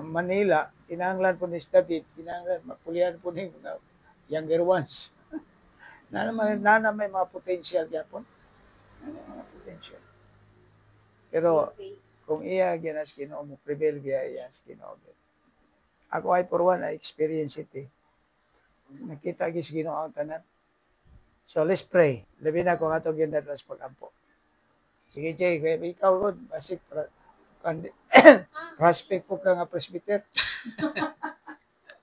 Manila, kinahanglan po ni David, kinahanglan mapulian po ni mga younger ones. na may mga potential gyapon. Mga potential. Pero kung iya ginas Ginoo mo prevail iya sa Ginoo. Ako ay for one I experience it. Nakita gis Ginoo ang tanan. So let's pray. Labi na kung ato ginadwas pag-ampo. Sige Jay, kaya ikaw ron, basic prospect po ka nga presbyter.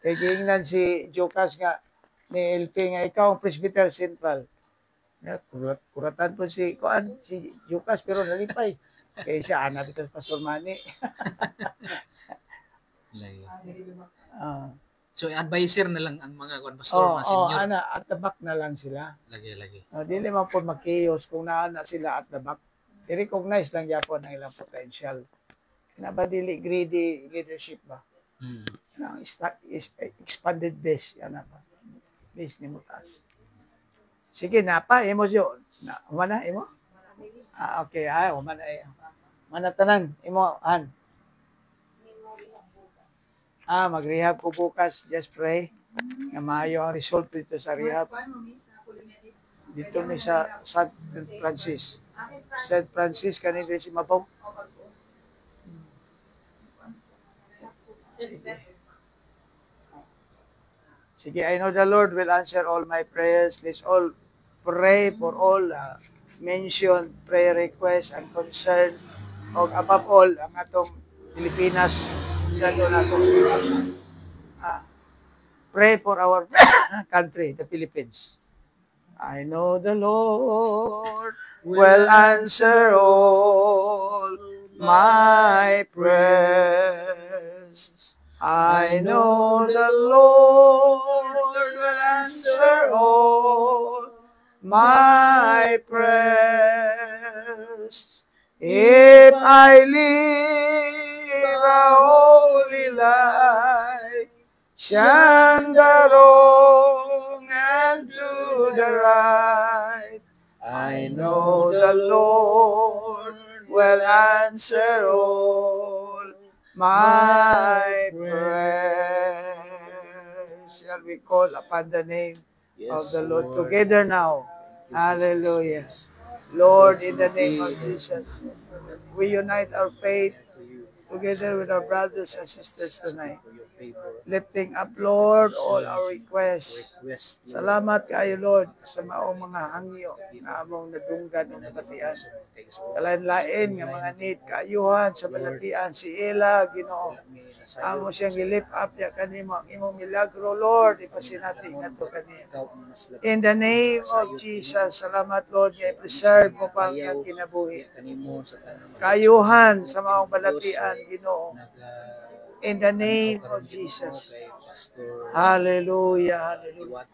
Kaya giingnan si Jokas nga ni LP nga ikaw ang presbyter central. Kuratan po si Jokas pero nalipay. Kaya siya anak ito sa Pastor Manny. So advisor na lang ang mga pastor mga senior. At the back na lang sila. Lagi. Dili man po mag-chaos kung naana sila at the back. I-recognize lang yapon ang ilang potential. Kinabadili greedy leadership ba? Ang expanded base. Yan na ba? Base ni Mutas. Sige, napa, imo siyo. Umana, imo? Okay, umana. Manatanan, imo, han. Mag-rehab ko bukas. Just pray. Nga maayo ang result dito sa rehab. Dito ni sa St. Francis. St. Francis, kanina si Mabog. Sige, I know the Lord will answer all my prayers. Let's all pray for all mentioned prayer requests and concern. O above all, ang atong Pilipinas. Pray for our country, the Philippines. I know the Lord will answer all my prayers. I know the Lord will answer all my prayers. If I live a holy life, shun the wrong and do the right, I know the Lord will answer all my prayers. Shall we call upon the name of the Lord together now? Hallelujah. Lord, in the name of Jesus, we unite our faith together with our brothers and sisters tonight. Lifting up, Lord, all our requests. Salamat kayo, Lord, sa maong mga hangyo na among nadunggan ng balatian. Kalain-lain nga mga need kaayuhan sa balatian. Si Ela, Ginoo, amo siyang gilip up ya kanimo ang imong milagro, Lord, ipasinati nga to kaniya. In the name of Jesus, salamat, Lord, nga i-preserve mo pa ang kinabuhi. Kaayuhan sa maong balatian, Ginoo. In the name of Jesus. Hallelujah. Hallelujah.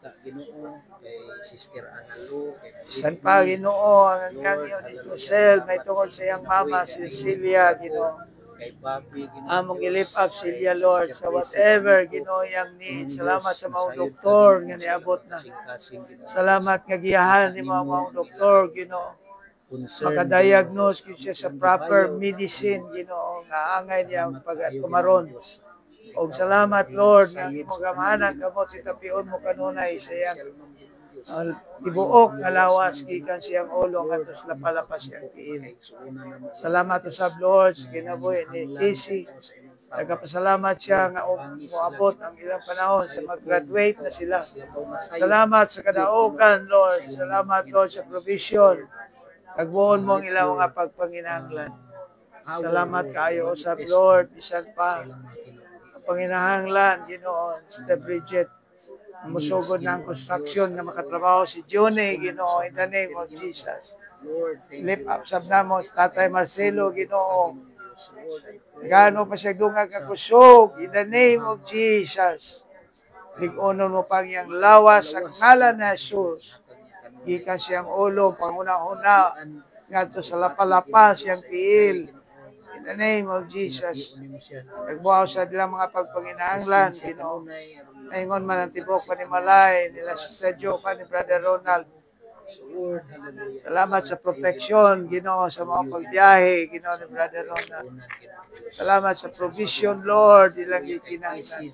San pa, Ginoo, ang kanyo ni Lucel, may tungkol sa iyang mama, si Cecilia, Ginoo. kay Bobby, Ginoo Among Dios, i-lift up silya, kay Lord, Sister sa Gracie, whatever, Ginoo, Ginoo, yang need. Ginoo Salamat Dios, sa mga sayod ka, doktor Ginoo, nga sa niabot ilang na. kasing-kasing, Ginoo Dios. Salamat nga giyahan ni Kita nimo mga ang doktor, ilang Ginoo. concern, Makadiagnose Ginoo ko Dios. siya sa Amo ilang proper gibayaw, medicine, Ginoo. Ginoo, nga angay niya Salamat pag kaayo, kumaron. Ginoo Dios. O Ikaw salamat, ang Lord, nga sayod imong sa gamahanan kanila, kamot, Ginoo. itapion mo kanunay sa iyang Financial man, Ginoo Dios. tibuok nga Maayong lawas, man, gikan Ginoo. siyang ulo, nga Lord, tos ang lapalapas pag-ampo siyang ka tiil. kay suunan na mo, Salamat Ginoo usab, Dios. Lord, sa Na kinabuhi ni nanginahanglan, Casey. Ginoo, sa imong power. Nagpasalamat siya nga Bangis sila, moabot Ginoo ang ilang Dios. panahon sa Sayod po, mag-graduate na ikaw sila. ang labaw na sayod. Salamat sa kadaugan, Lord. Sa ilang Salamat, mga Lord, sa provision. Tagbuon mo ang Let ilang your, mga pagpanginahanglan. power, Salamat Lord, kaayo usab, manifest, Lord. Ginoo, Bisan sa pa ilang mga kinabuhi. ang panginahanglan, Ginoo, Sister Bridget. Musugod ng Ginoo construction Dios, na makatrabaho si June, Gusto Ginoo, sa in the name hunter, of Ginoo. Jesus. Lord, thank Lift you, up Lord. sab namo sa Tatay Marcelo, Ginoo Ginoo. Dios. Lord, I pray Gano pa siya dungag sa nga kusog, in the name of Jesus. Ligonon mo pang yang lawas sa ngalan na Jesus. Gikan siyang ulo, panguna-una, ngadto sa lapalapas siyang tiil. In the name of Jesus. Nagbuhaw sa dilang mga pagpanginahanglan, Ginoo. Maingon man ang tibok pa ni Malay, nila Sister Jo pa ni Brother Ronald. Lord, hallelujah. Salamat sa protection, Ginoo, sa mga pagbiyahe, Ginoo ni Brother Ronald. Salamat sa provision, Lord, ilang ikinahanglan.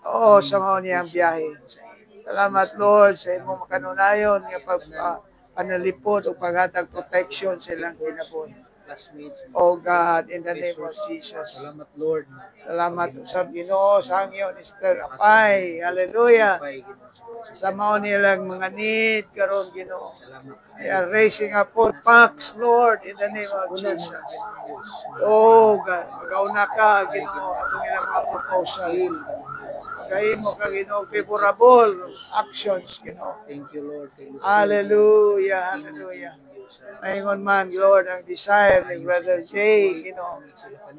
Oo, sa mga niyang biyahe. Salamat, Lord, sa imong makanunayon nga panalipod o paghatag protection sa ilang kinabuhi. Oh God, in the name of Jesus. Salamat, Lord. Salamat sa Ginoo, sa hangyo ni Sister Apay. Hallelujah. Sa mga nilang mga need karon, Ginoo. They are raising up food packs, Lord, in the name of Jesus. Oh God, magauna ka, Ginoo, atong ilang mga proposal. Kaya mo ka, Ginoo, favorable actions, Ginoo. Thank you, Lord. Hallelujah, hallelujah. Maingon man, Lord, ang desire ni Brother Jay, Ginoo.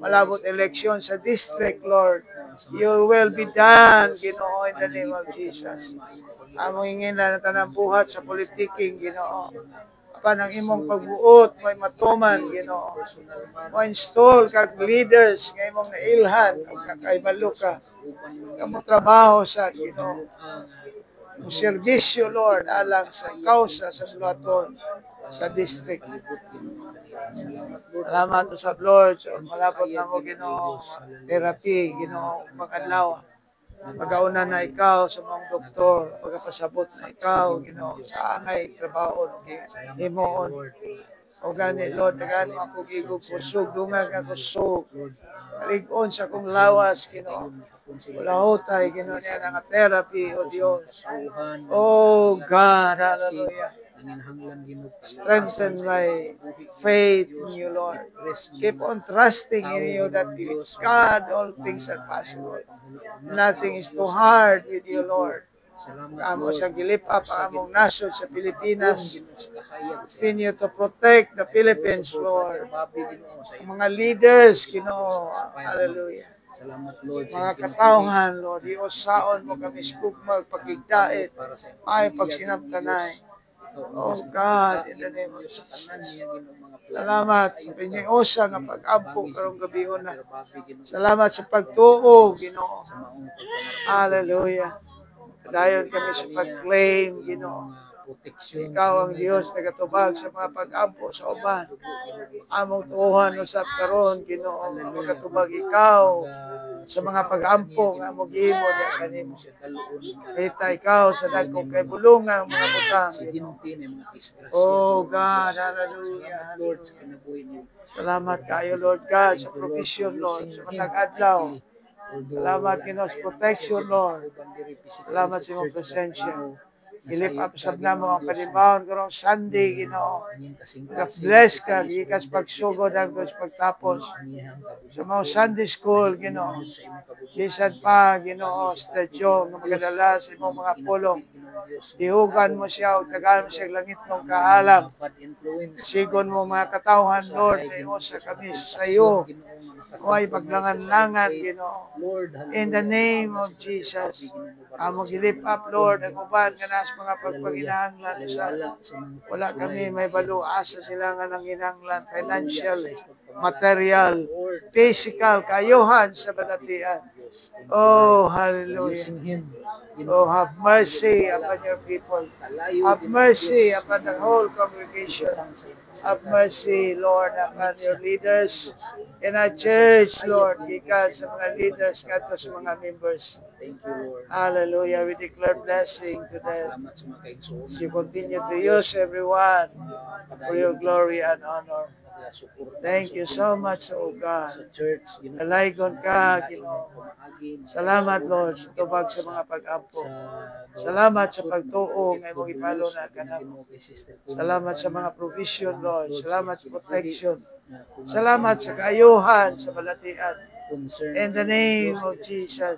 Malabot eleksyon sa district, Lord. Your will be done, Ginoo, in the name of Jesus. Among hingin na tanang buhat sa politiking, Ginoo. Apan ang imong pagbuot, may matuman, Ginoo. Mo install kag leaders nga imong nailhan, kag kakaibalo ka. Kamo trabaho sa Ginoo. Ang serbisyo, Lord, alang sa kausa sa Bulaton, sa district. Salamat sa Lord, so malapot na mo, Ginoo, therapy, Ginoo, pag-adlaw. Pag-auna na ikaw sa mga doktor, pagkapasabot na ikaw, Ginoo, sa angay, trabaho, himoon. O gani, Lord, gani ako gigog kusog, dungag ako kusog. Kaligon sa kong lawas, Ginoo. Wala hotay, Ginoo niya nga therapy, O Diyos. Oh God, hallelujah. Strengthen my faith in you, Lord. Keep on trusting in you that with God all things are possible. Nothing is too hard with you, Lord. Amo siyang gilip up ang among nasod sa Pilipinas. Continue to protect the Philippines, Lord. Ang mga leaders, Ginoo. Hallelujah. Mga katawhan, Lord, iusaon mo kami skugmag pagigdait, ay pagsinabtanay. Oh God, in the name of Jesus. Salamat sa pinyusa nga pag-ampo karong gabi na. Salamat sa pagtuo, Ginoo. Hallelujah. Dayon kami sa pag-claim, Ginoo. Ikaw ang Diyos nagatubag sa mga pag-ampo sa uban. Among tuhan usab karon, Ginoo, magatubag ikaw sa mga pag-ampo nga among gihimo diha kanimo. Kita ikaw sa dagkong kay bulungan mga butang. Oh God, hallelujah. Salamat kayo, Lord God, sa provision, Lord, sa matag adlaw. Salamat, Ginoo, sa protection, Lord. Salamat sa imong presensya. Ilip up sa namo ang panibawon karong Sunday, Ginoo. Bless ka, gikas pagsugod hangtod sa pagtapos. Sa mga Sunday school, Ginoo. Bisan pa, Ginoo, sa Diyo nga magadala sa imong mga pulong. Dihugan mo siya o tagaan mo siya langit ng kaalam. Sigon mo mga katawhan, Lord, na imo sa kami sa iyo. Huwag maglangan-langan, Ginoo. In the name of Jesus. Amo gilip up, Lord, ang uban nga nas mga pagpanginahanglan sa wala kami may balo asa sila nga nang hinanglan financial material, physical, kayuhan sa balatian. Oh, hallelujah. Using him. Oh, have mercy upon your people. Have mercy upon the whole congregation. Have mercy, Lord, upon your leaders in our church, Lord. Gikan sa mga leaders, kato sa mga members. Thank you, Lord. Hallelujah. We declare blessing to them. Salamat sa mga kaigsuonan. As you continue to use everyone for your glory and honor. Thank you so much, O God. Sa church, Nalaygon ka, Ginoo. Salamat, Lord, sa tubag sa mga pag-ampo. Salamat sa pagtuo ng imong ipalo na kanamo. Salamat sa mga provision, Lord. Salamat sa protection. Salamat sa kaayuhan sa balatian. In the name of Jesus,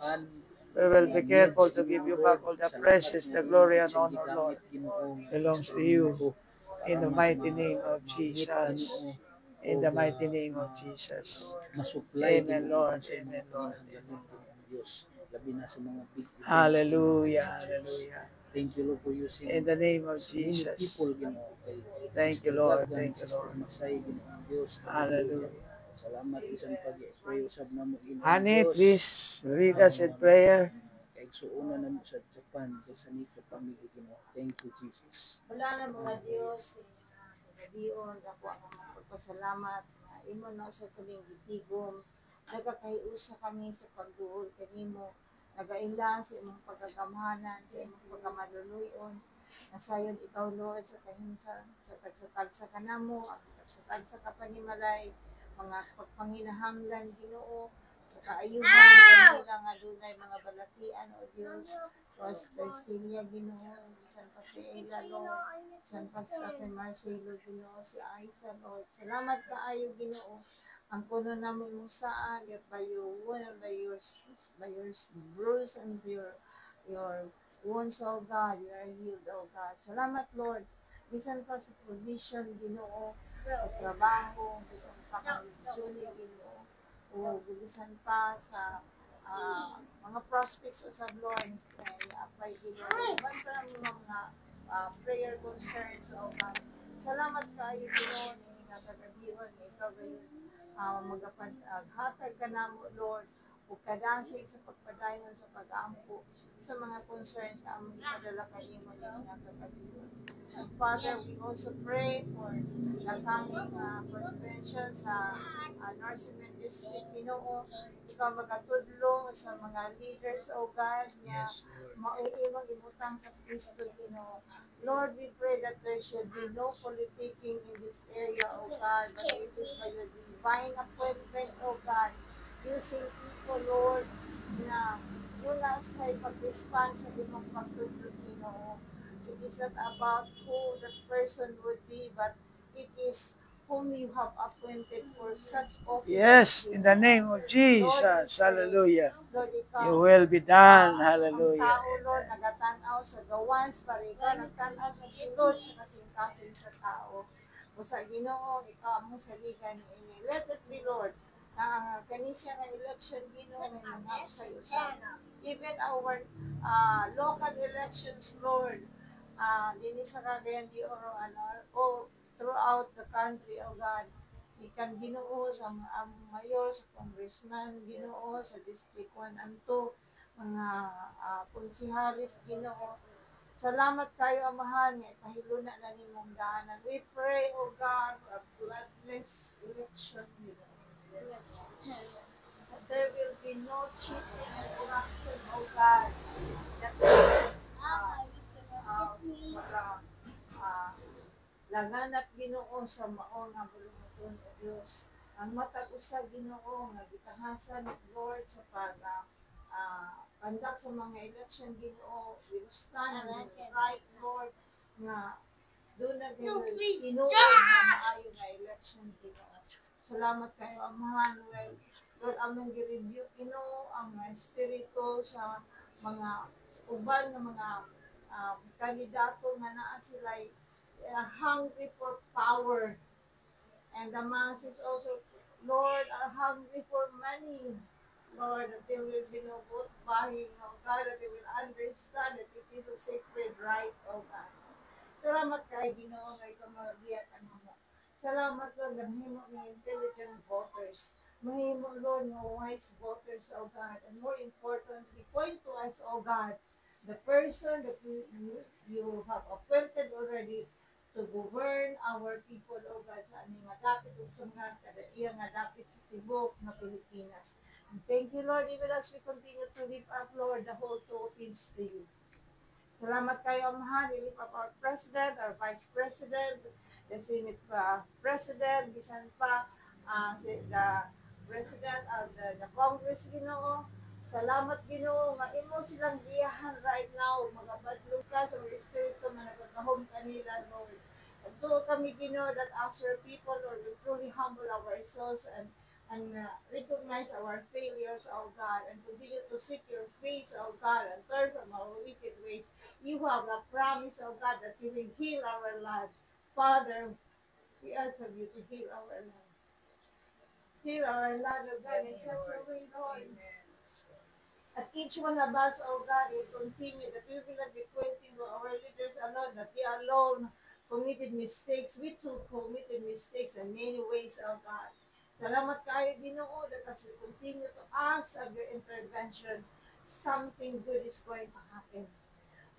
we will be careful to give you back all the praises, the glory, and honor, Lord. Belongs to you. In the mighty name of Jesus. In the mighty name of Jesus. Masupply Amen, Lord. Amen, Lord. Labi na sa mga big events. Hallelujah. Hallelujah. Thank you, Lord, for using In the name of many Jesus. people, Ginoo. Kay Thank you, Sister Lord. Gaggan, Thank you, Sister Lord. Masay, Ginoo Diyos. Hallelujah. Salamat bisan pag-pray usab namo, Ginoo Honey, Diyos. please read us in prayer. Kaigsuonan namo sa Japan, kay sa nito pamilya, Ginoo. Thank you, Jesus. Wala na mga Diyos, nagabiyon, ako ang magpasalamat, na imo na sa kaming gitigom, nagakaiusa kami sa pagduol kanimo, nagailang sa imong pagagamhanan, sa imong pagamaluluyon, nasayon ikaw, Lord, sa kahinsa, sa tagsa-tagsa ka namo, ang tagsa-tagsa ka panimalay, mga pagpanginahanglan, Ginoo, sa kaayuhan, kanila nga dunay mga balatian, O Diyos, Pastor Celia, Ginoo, San Pastor Lord, San Pastor Marcelo, Ginoo, si Aisa, Lord. Salamat kaayo, Ginoo. Ang kuno namin mong saan, that by your wound and by your bruise and your wounds, O God, you are healed, O God. Salamat, Lord. Bisan pa sa provision, Ginoo, sa trabaho, bisan pa kami Julie, Ginoo, o bisan pa sa mga prospects sa Lord, apply Ginoo. Iban pa ng mga prayer concerns, O God. Salamat kayo, Ginoo, ni nga kagabihan, ni ikaw gayon, maghatag ka namo, Lord, ug kadasig sa pagpadayon sa pag-aampo sa mga concerns na among ipadala kay imo ni nga kagabihan. And Father, we also pray for the coming convention sa Northern District, Ginoo. Ikaw magatudlo sa mga leaders, O God, niya mauimong ibutang sa Kristo, Ginoo. Lord, we pray that there should be no politicking in this area, O God, but it is by your divine appointment, O God, using people, Lord, na yun lang sa'yo pag-respond sa imong pagtudlo, Ginoo. It is not about who that person would be, but it is whom you have appointed for such office. Yes, in the name of Jesus. Hallelujah. Lord, ikaw, You will be done. ang Hallelujah. tao, Lord, nagatanaw sa gawans, para ikaw nagtanaw sa sulod, sa kasing-kasing sa tao. O sa Ginoo, ikaw ang saligan ini. Let it be, Lord, ang kanisya ng election, Ginoo, may mga sa iyo sa even our local elections, Lord, din sa Cagayan de Oro, o throughout the country, O God, ikan Ginoo sa mayor, sa congressman, Ginoo, sa District 1 and 2, mga konsihalis, Ginoo. Salamat kayo, Amahan, nga ipahiluna na nimong daanan. We pray, O God, for a bloodless election, Ginoo. That there will be no cheating and corruption, O God. That laganap, Ginoo, sa mao nga bulungon, O Dios. Ang matag usa, Ginoo, nga gitahasan, Lord, sa conduct sa mga election, Ginoo. We will stand and right, Lord, nga doon na tinuod na maayo nga election, Ginoo. Salamat kayo, Amahan. Well, Lord, aming gi-review, Ginoo, ang espiritu sa mga uban ng mga kandidato nga naa sila hungry for power, and the masses also, Lord, are hungry for money, Lord, that they will be no vote buying, O God, that they will understand that it is a sacred right, O God. Salamat kay Ginoo nga ikaw magiyatan mo. Salamat, Lord, na mahimo ng intelligent voters. Mahimo, Lord, ng wise voters, O God. And more importantly, point to us, O God, the person that you have appointed already to govern our people, O God, sa aming madapit o sa mga kadaiya nga dapit sa tibok na Pilipinas. And thank you, Lord, even as we continue to lift up, Lord, the whole Philippines to you. Salamat kayo, Amahan. We lift up our President, our Vice President, the Senate President, bisan pa the President of the Congress, Ginoo. Salamat, Ginoo, maimo silang giyahan right now, mga badlong ka sa mga Espiritu, mga nagkakahom kanila, Lord. At doon kami, Ginoo, that as your people, Lord, we truly humble ourselves and recognize our failures, O God, and continue to seek your face, O God, and turn from our wicked ways. You have a promise, O God, that you will heal our land. Father, we ask of you to heal our land. Heal our land, O God, in such a way, Lord. At each one of us, O God, will continue that we will not be pointing to our leaders alone, that they alone committed mistakes. We too committed mistakes in many ways, O God. Salamat kayo, Ginoo, that as we continue to ask of your intervention, something good is going to happen.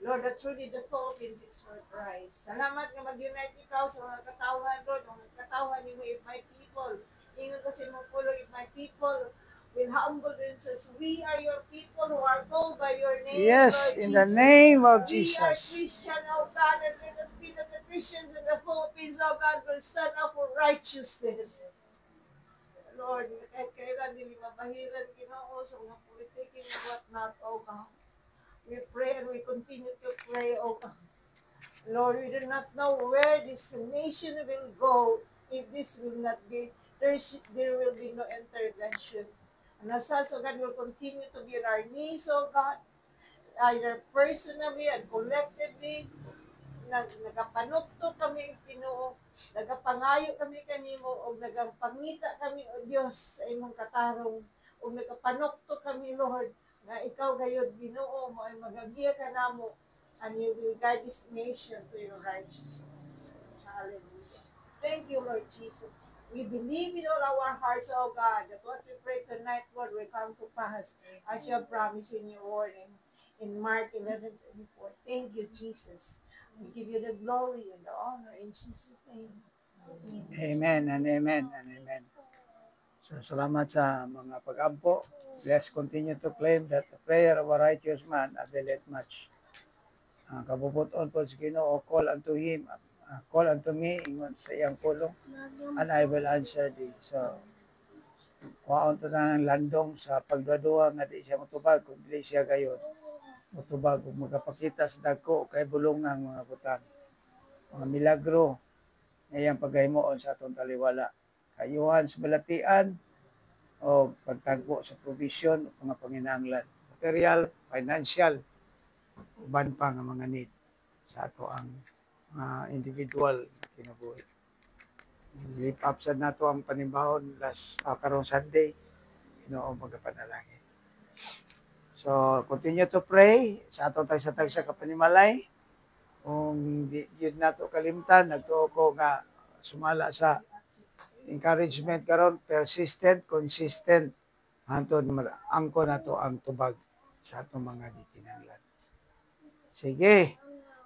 Lord, that truly the Philippines is for Christ. Salamat nga mag-unite ikaw sa mga katawan, Lord, mga katawan ni mo, if my people, ingon kasi mo pulo, if my people will humble themselves. We are your people who are called by your name, Yes, Lord in Jesus. the name of We are Jesus. Christian, oh God, and let it be that the Christians in the Philippines, oh God, will stand up for righteousness. Lord, kahit kailan hindi mabahiran, Ginoo, sa mga politiking and whatnot, oh God. We pray and we continue to pray, oh God. Lord, we do not know where this nation will go if this will not be, there will be no intervention. And as such, oh God, will continue to be on our knees, oh God, either personally and collectively, nagapanukto kami, Ginoo, nagapangayo kami kanimo, o nagapangita kami, o Diyos, sa imong katarong, o nagapanukto kami, Lord, na ikaw gayod, Ginoo, mo ay magagiya ka namo, and you will guide this nation to your righteousness. Hallelujah. Thank you, Lord Jesus. We believe in all our hearts, oh God, that what we pray tonight, Lord, will come to pass, as you have promised in your word in Mark 11:24. Thank you, Jesus. We give you the glory and the honor in Jesus' name. Amen. Amen and amen and amen. So salamat sa mga pag-ampo. Let's continue to claim that the prayer of a righteous man availeth much. Kabubuton po sa Ginoo, call unto him, call unto me, ingon sa iyang pulong, and I will answer thee. So, kuhaon to na ng landong sa pagdadua nga di siya matubag, kung di siya gayon, matubag, kung magkapakita sa dagko, kay bulungang mga butang. Mga milagro, ngayang paghahimoon sa atong taliwala. Kayuhan sa balatian, o pagtagpo sa provision, o mga panginahanglan. Material, financial, uban pa nga mga need sa ato ang individual kinabuhi. Lift up sa nato ang panibahon karong Sunday, Ginoo magapanalangin. So, continue to pray sa atong tagsa-tagsa kapanimalay. Kung di yun nato kalimtan, nagtuo ko nga sumala sa encouragement karon, persistent, consistent, hantod angko nato ang tubag sa atong mga gikinahanglan. Sige,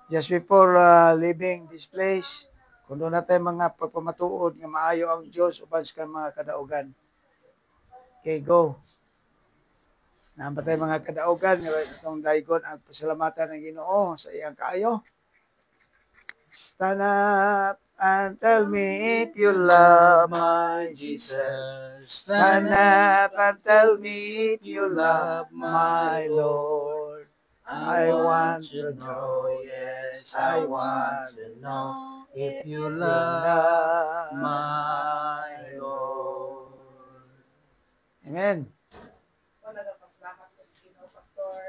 just before leaving this place, kung doon natin mga pagpamatuod nga maayo ang Diyos uban sa mga kadaugan. Okay, go. Nampatay mga kadaugan nga itong daygon ang pasalamatan ng Ginoo sa iyang kaayo. Stand up and tell me if you love my Jesus. Stand up and tell me if you love my Lord. I want to know, yes, I want to know if you love my Lord. Amen. O nagapasalamat ko sa Ginoo, Pastor.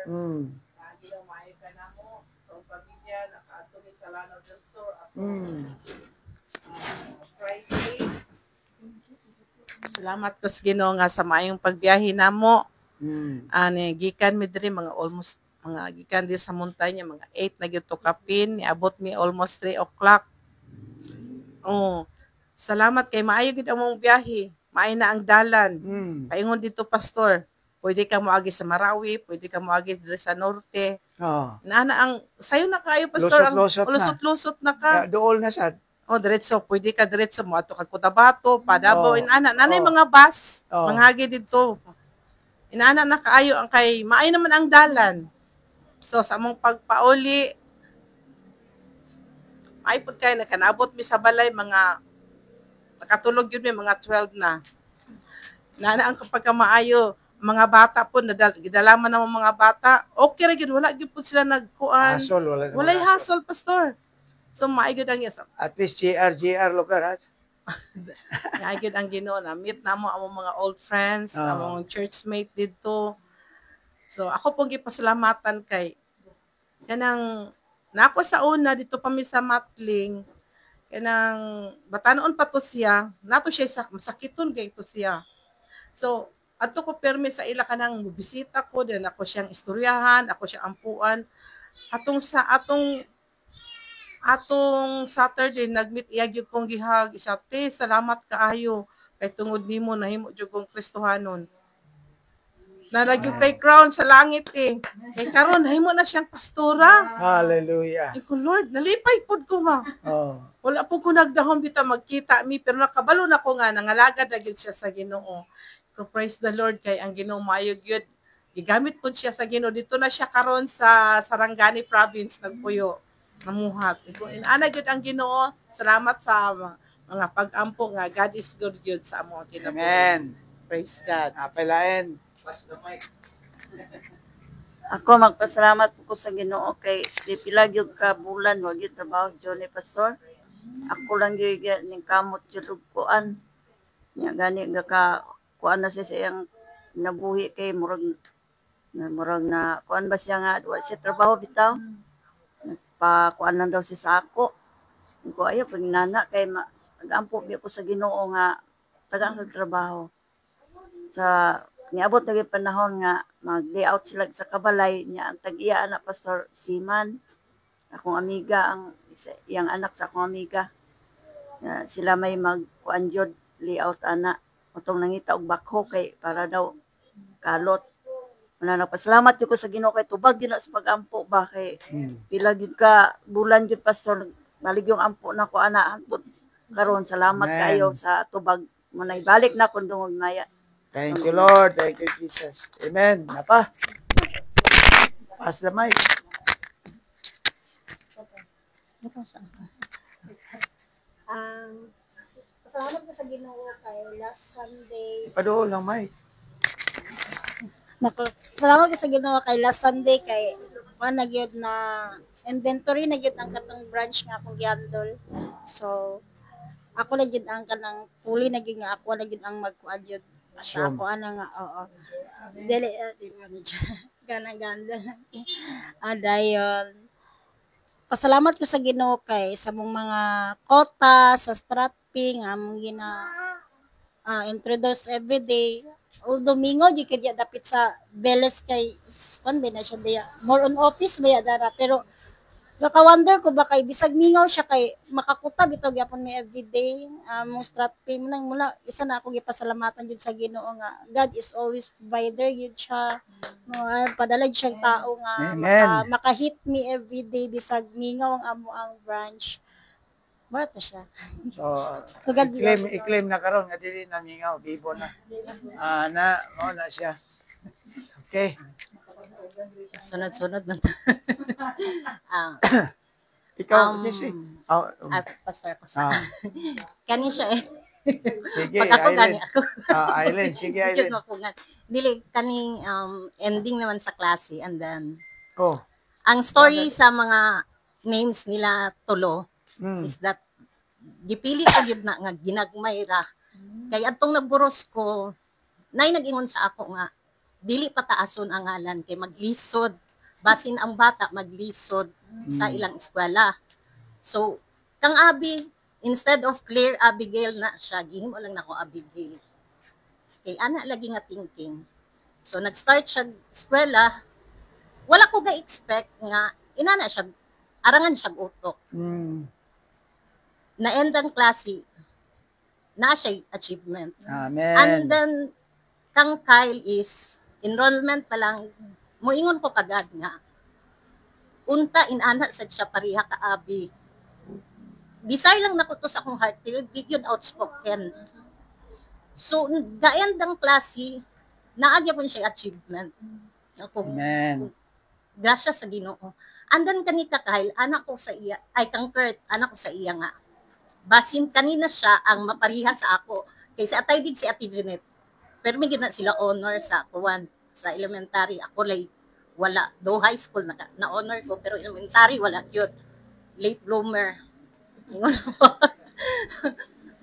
Lagi lang maayo ka na mo. So, pamilya, nakaadto ni sa Lanao del Sur. Friday. Salamat ko sa Ginoo nga sa maayong pagbiyahe namo. Ani gikan mi diri mga almost mga gikan di sa montanya mga 8 na gyud to kapin, niabot mi almost 3 o'clock. Oh. Salamat kay maayo gid ang mong biyahe. Maay na ang dalan. Paingon dito pastor. Pwede ka moagi sa Marawi, pwede ka moagi dito sa norte. Oh. Naana ang sayo na kaayo pastor ang Lusot-lusot na. lusot-lusot na ka. Dool na sad. Oh, diretso pwede ka diretso mo ato kag Cotabato, Padabaw, Oh. inana nanay Oh. mga bus, Oh. manghagi dito. Inana na kaayo ang kay maay naman ang dalan. So sa among pagpauli ay pud kay nakanabot mi sa balay mga nakatulog yun may mga 12 na. Nana ang kapag maayo mga bata po gidalaman ng mga bata okay ra gyud wala gyud pud sila nagkuan. Hasol, wala. Walay hassle pastor. So maayod ang yes. At least GR lugar, ha? Maayod ang Ginoo na meet namo ang mga old friends, among churchmate dito. So ako pong gipasalamatan kay kanang nako sa una dito pa mi sa Matling kanang batanon pa to siya, nato siya sa masakiton kay to siya. So ato ko permi sa ila kanang bisita ko din ako siyang istoryahan, ako siyang ampuan. Atong Saturday nagmeet iya gyud kong gihag isa te salamat kaayo kay tungod nimo nahimo jud kong Kristohanon. Nalagyog kay crown sa langit eh. Kay karon nahimo na siyang pastora. Hallelujah. Ay ko Lord, nalipay pod ko ha. Oh. Wala po ko nagdahom bitaw magkita mi pero nakabalo na ko nga nangalagad na gyud siya sa Ginoo. Ko praise the Lord kay ang Ginoo maayo gyud. Gigamit pod siya sa Ginoo dito na siya karon sa Sarangani province nagpuyo. Namuhat. Ana gyud ang Ginoo. Salamat sa mga pag-ampo nga God is good gyud sa among kinabuhi. Amen. Praise God. Apelain. Ako magpasalamat po ko sa Ginoo kay di pila gyud ka bulan wa gyud trabaho Johnny Pastor. Ako lang gyud ning kamot jud kuan. Nya gani nga ka kuan na siya sa iyang nabuhi kay murag na kuan ba siya nga wa siya trabaho bitaw. Nagpa kuan lang daw siya sa ako. Ko ayo pag nana kay magampo bi ko sa Ginoo nga tagang trabaho. Sa niabot na yung panahon nga mag-layout sila sa kabalay niya ang tag-iya anak Pastor Siman akong amiga ang iyang anak sa akong amiga sila may magkuan jud layout ana utong nangita og bakho kay para daw kalot wala nagpasalamat ko sa Ginoo kay tubag gyud na sa pagampo ba kay pila gyud ka bulan gyud Pastor balik yung ampo na ko ana hangtod karon salamat Amen. kayo sa tubag mo na ibalik na kun dungog maya. Thank you, Lord. Thank you, Jesus. Amen. Napa? Pass the mic. Pasalamat ko sa Ginoo kay last Sunday. Ipadool ng mic. Salamat ko sa Ginoo kay last Sunday kay nagyod na inventory nagyod ang katong branch nga akong gihandle. So ako na gyud ang kanang puli nagyud nga ako na gyud ang magkuan gyud sa ako ana nga oo. Dili ganang ganda. Dayon pasalamat ko sa Ginoo kay sa mong mga kota sa stratping among introduce every day. O Domingo di kaya dapit sa Beles kay konde na siya diya. More on office ba dara pero naka-wonder ko ba kay bisag mingaw siya kay makakuta bitaw gyapon mi everyday mo stratping nang mula isa na ako gipasalamatan jud sa Ginoo nga God is always provider yun siya padalag siyang tao nga maka-hit me everyday bisag mingaw ang amo ang branch Bata siya. So, i-claim na karon nga dili na mingaw, bibo na. Mao na siya. Okay. Sunod-sunod man. Ikaw, Missy. Pastor ko sa. Kani siya eh. Sige, Pag ako gani Aileen. ako. Aileen, sige, Aileen. Dili, kaning ending naman sa klase and then Oh. ang story sa mga names nila tulo is that gipili ko gyud na nga ginagmay ra. Kay adtong nagburos ko, nay nag-ingon sa ako nga dili pataason ang ngalan kay maglisod basin ang bata maglisod sa ilang eskwela. So, kang Abi instead of Claire Abigail na siya, gihimo lang nako Abigail. Kay ana lagi nga thinking. So nag-start siya eskwela, wala ko ga-expect nga inana siya arangan siya utok. Na-end ang klase, na siya achievement. Amen. And then, kang Kyle is, enrollment pa lang, muingon ko kagad nga, unta inana sa siya pariha ka abi. Desire lang nako to sa akong heart, pero di yun outspoken. So, the end ng klase, naagya po siya achievement. Ako, Amen. grasya sa Ginoo. Andan kanita Kyle, anak ko sa iya, ay kang Kurt, anak ko sa iya nga. Basin kanina siya ang mapariha sa ako. Kaysa atay dig si Ate Jeanette. Pero may gina sila honor sa kuwan, sa elementary. Ako like, wala. Though high school na honor ko, pero elementary wala yun. Late bloomer. Ingon mo.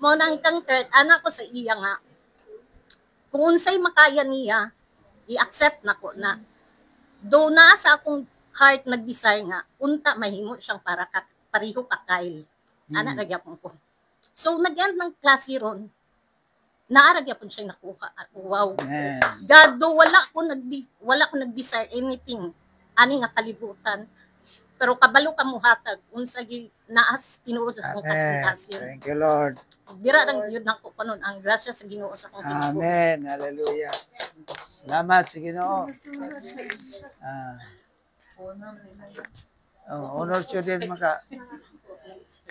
Mo nang kang Kurt, anak ko sa iya nga. Kung unsay makaya niya, i-accept na ko na. Though na sa akong heart nag-desire nga, unta mahimo siyang para pariho ka Kyle. Anak nagyapon ko. So nag-end ng klase ron, naaragyapon siya nakuha. Wow. Amen. God, though wala ko nag-desire anything, ani nga kalibutan. Pero kabalo ka mo hatag, unsa gi naas tinuod sa akong Amen. kasing-kasing. Thank you, Lord. Dira lang yun nako kanon ang grasya sa Ginoo sa akong Ginoo. Amen. Hallelujah. Salamat sa Ginoo. Honor student maka.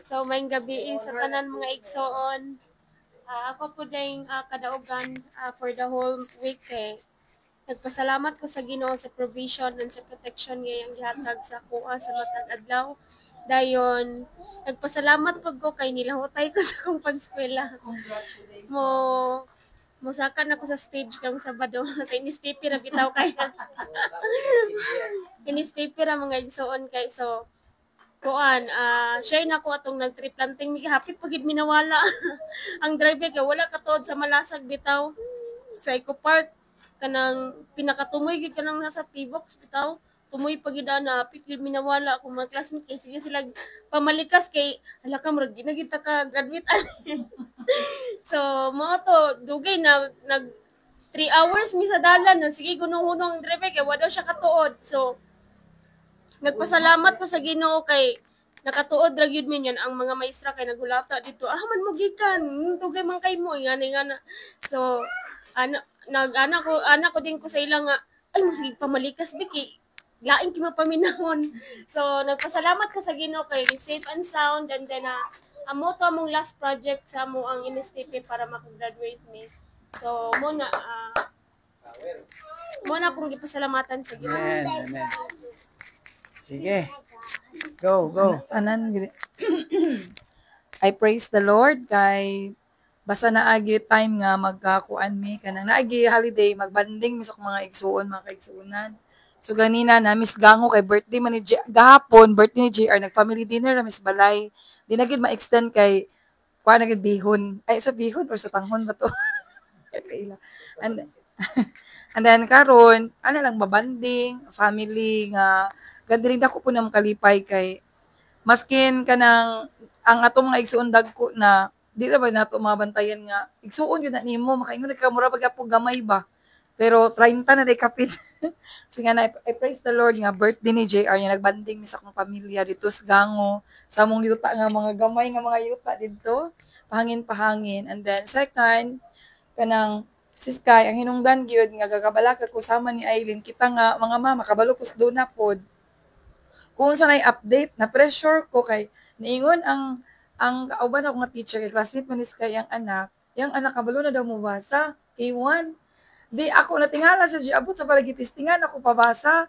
So, may gabi sa tanan mga igsoon. Ako po dahil kadaugan for the whole week nagpasalamat ko sa Ginoo sa provision and sa protection ngayong gihatag sa kuha sa matag adlaw. Dayon, nagpasalamat pag ko kay nilahutay ko sa kong panskwela. Musakan ako sa stage kang Sabado. Sa inistipi ra bitaw kay. Inistipi ra mga igsoon kay so kuan share na ko atong nag-tree planting mi hapit pagid minawala. Ang driver kay wala katuod sa malasag bitaw sa Eco Park kanang pinakatumoy gid kanang nasa P-box bitaw tumoy pagid na hapit gid minawala ako mga classmate kay sige sila pamalikas kay hala ka murag ginagid ta ka graduate ani. So mo to dugay nag 3 hours mi sa dalan na sige gunong-hunong ang driver kay wala siya katuod. So nagpasalamat ko sa Ginoo kay nakatuod ra gyud min yan ang mga maestra kay naghulata dito man mo gikan tugay man kay mo ngani nga. So anak ko din ko sa ilang nga ay mo sige pamalikas biki lain ki mapaminahon. So nagpasalamat ka sa Ginoo kay safe and sound and then amo to among last project sa mo ang NSTP para makagraduate mi. So mo na akong gipasalamatan sa Ginoo. Amen. Amen. Sige. Go. Tanan gid. I praise the Lord kay basta naagi time nga magkakuan mi kanang naagi holiday magbanding mi sa akong mga igsuon mga kaigsuonan. So ganina na Miss Gango kay birthday man ni gahapon birthday ni JR nag family dinner na Miss Balay. Di na gid ma-extend kay kuan na gid bihon. Ay sa bihon or sa tanghon ba to? And then karon ano lang babanding family nga ganda rin ako po na makalipay kay maskin kanang ang atong mga igsuon dagko na di na ba nato mabantayan nga igsuon yun na nimo makaingon ka mura pag po gamay ba pero 30 na day kapit. So nga na I praise the Lord nga birthday ni JR nga nagbanding mi sa akong pamilya dito sa Gango sa among yuta nga mga gamay nga mga yuta dito pahangin and then second kanang sis Kai ang hinungdan gyud nga gagabalaka ko sama ni Aileen kita nga mga mama kabalo ko do na pod kung sa update na pressure ko kay niingon ang kauban ako nga teacher kay classmate man is kay ang anak kabalo na daw mo basa K1 di ako natingala sa abot sa palagitistingan ako pabasa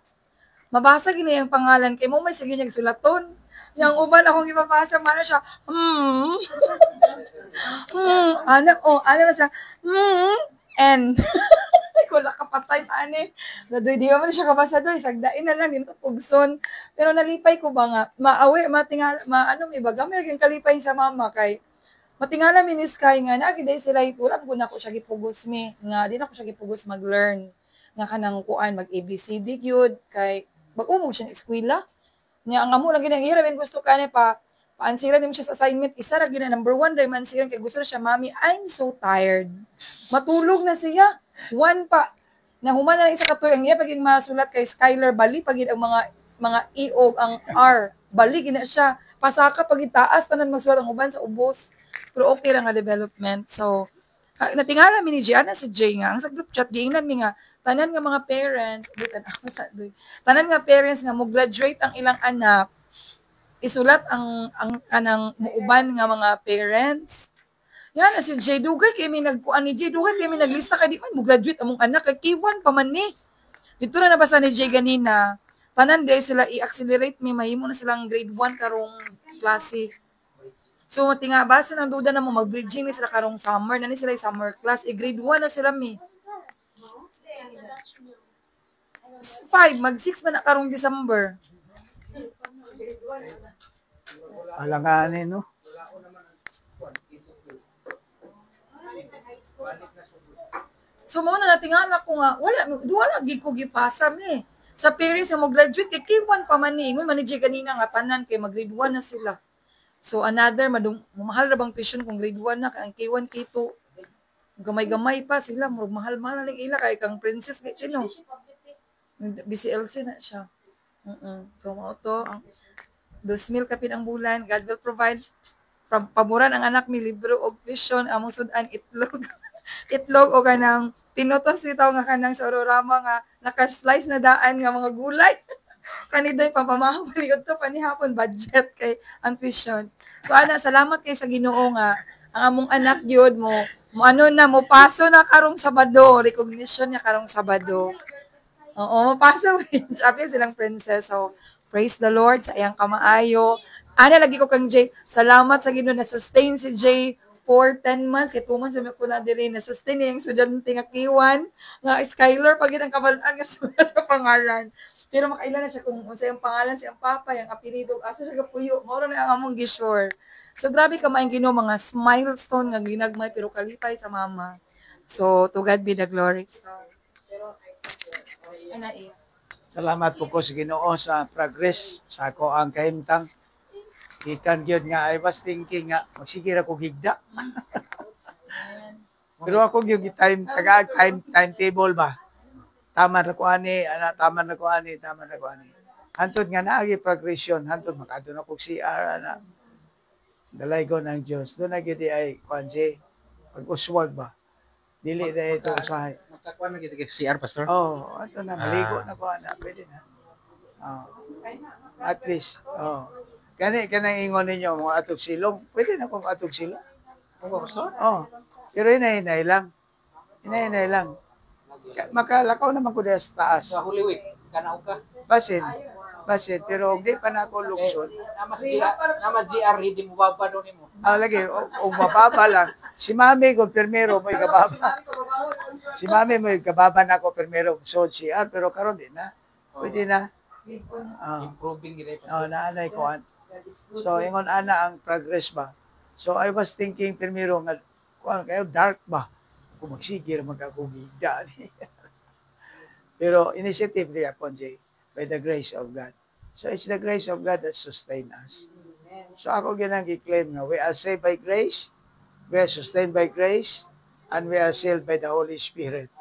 mabasa gini ang pangalan kay mo may sige niyang sulaton yang uban akong ipabasa man siya ano sa and wala kapatay ani nadoy di man siya kabasa doy sagdain na lang dito pugson pero nalipay ko ba nga maawi matingal maano may baga may kalipay sa mama kay matingala minis kay nga na giday sila wala ko na ko siya gipugos mi nga di na ko siya gipugos mag-learn nga kanang kuan mag ABCD gyud kay mag-umog siya ng eskwela nya ang amo lang ginang iramin gusto kani pa paansira din siya sa assignment isa ra gina number 1 ray man siya kay gusto na siya mami I'm so tired matulog na siya 1 pa na human na isa katoy ang iya paging masulat kay Skylar bali pagid ang mga iog ang R bali gina siya pasaka pagid taas tanan magsulat ang uban sa ubos pero okay lang nga development. So, natingala mi ni Jay, ana si Jay nga, ang sa group chat, giingnan mi nga, tanan nga mga parents, tanan nga parents nga mo graduate ang ilang anak, isulat ang kanang muuban nga mga parents. Yan na si Jay Dugay kay mi nagkuan ni Jay Dugay kay mi naglista kay di man mo graduate among anak kay K1 pa man ni. Dito na nabasa ni Jay ganina. Tanan day sila i-accelerate mi mahimo na silang grade 1 karong klase. So tinga base nang duda na mo mag-bridging ni sila karong summer na ni sila summer class grade 1 na sila mi. 5 mag 6 man na karong December. Alanganin, no? So mo na natingala ko nga wala gid ko gipasa mi. Sa parents mo graduate kay K1 pa man ni ingon man ni Jay ganina nga tanan kay mag grade 1 na sila. So another mahal ra bang tuition kung grade 1 na ang K1 K2 gamay-gamay pa sila murag mahal-mahal na ila kay kang princess kay no. BCLC na siya. So mo to ang 2,000 kapin ang bulan, God will provide. Paboran ang anak mi libro og tuition among sudan itlog. Itlog o kanang pinutos itaw nga kanang sa ororama nga naka-slice na daan nga mga gulay. Kaniday papamahaw paliod to panihapon budget kay ang tuition. So ana salamat kay sa Ginoo nga ang among anak gyud mo mo paso na karong Sabado, recognition niya karong Sabado. Oo, mapaso sabi silang princess. So praise the Lord sa iyang kamaayo. Ana lagi ko kang Jay. Salamat sa Ginoo na sustain si Jay for 10 months, kay 2 months ko na diri na sustain yung estudyante nga K1, nga Skylar pag ang kabalaan nga sulat sa pangalan. Pero makailan na siya kung unsa yung pangalan siyang papa, yung apelyido, asa siya kapuyo, mao na ang among gisure. So grabe ka maayong Ginoo mga milestone nga ginagmay pero kalipay sa mama. So to God be the glory. So, Salamat po ko sa Ginoo sa progress sa ako ang kahimtang. Ikan gyud nga I was thinking nga magsigir ako gigda. Pero ako gyud timetable ba. Tama na ko ani, tama na ko ani. Hantod nga naagi progression, hantod makadto na ko CR ana. Dalay ko ng Dios. Do na gyud ay kuanji pag-uswag ba. Dili na ito usahay. Makakuan na kita kay CR pastor. Oh, ato na maligo na ko ana, pwede na. Oh. At least, oh. Kanang ingon ninyo mga atog silong, pwede na kung atog silong. Oo, pastor? Oh. Pero hinay-hinay lang. Hinay-hinay lang. Makalakaw naman ko sa taas. Sa Holy Week, kanaog ka. Basin. Pero di pa na ako luksod. Naman GR, hindi mo baba doon mo. Lagi, o mababa lang. Si mami ko, permero mo ikababa. Si mami mo ikababa na ako, permero. So, CR, pero karon din na. Pwede na. Improving gid naanay ko. So, ingon ana ang progress ba. So, I was thinking, permero nga, kayo dark ba? Kung magsigir, magkakugigda. Pero, initiative niya po, Jay, by the grace of God. So, it's the grace of God that sustain us. So, ako ginang i-claim nga, we are saved by grace, we are sustained by grace, and we are sealed by the Holy Spirit.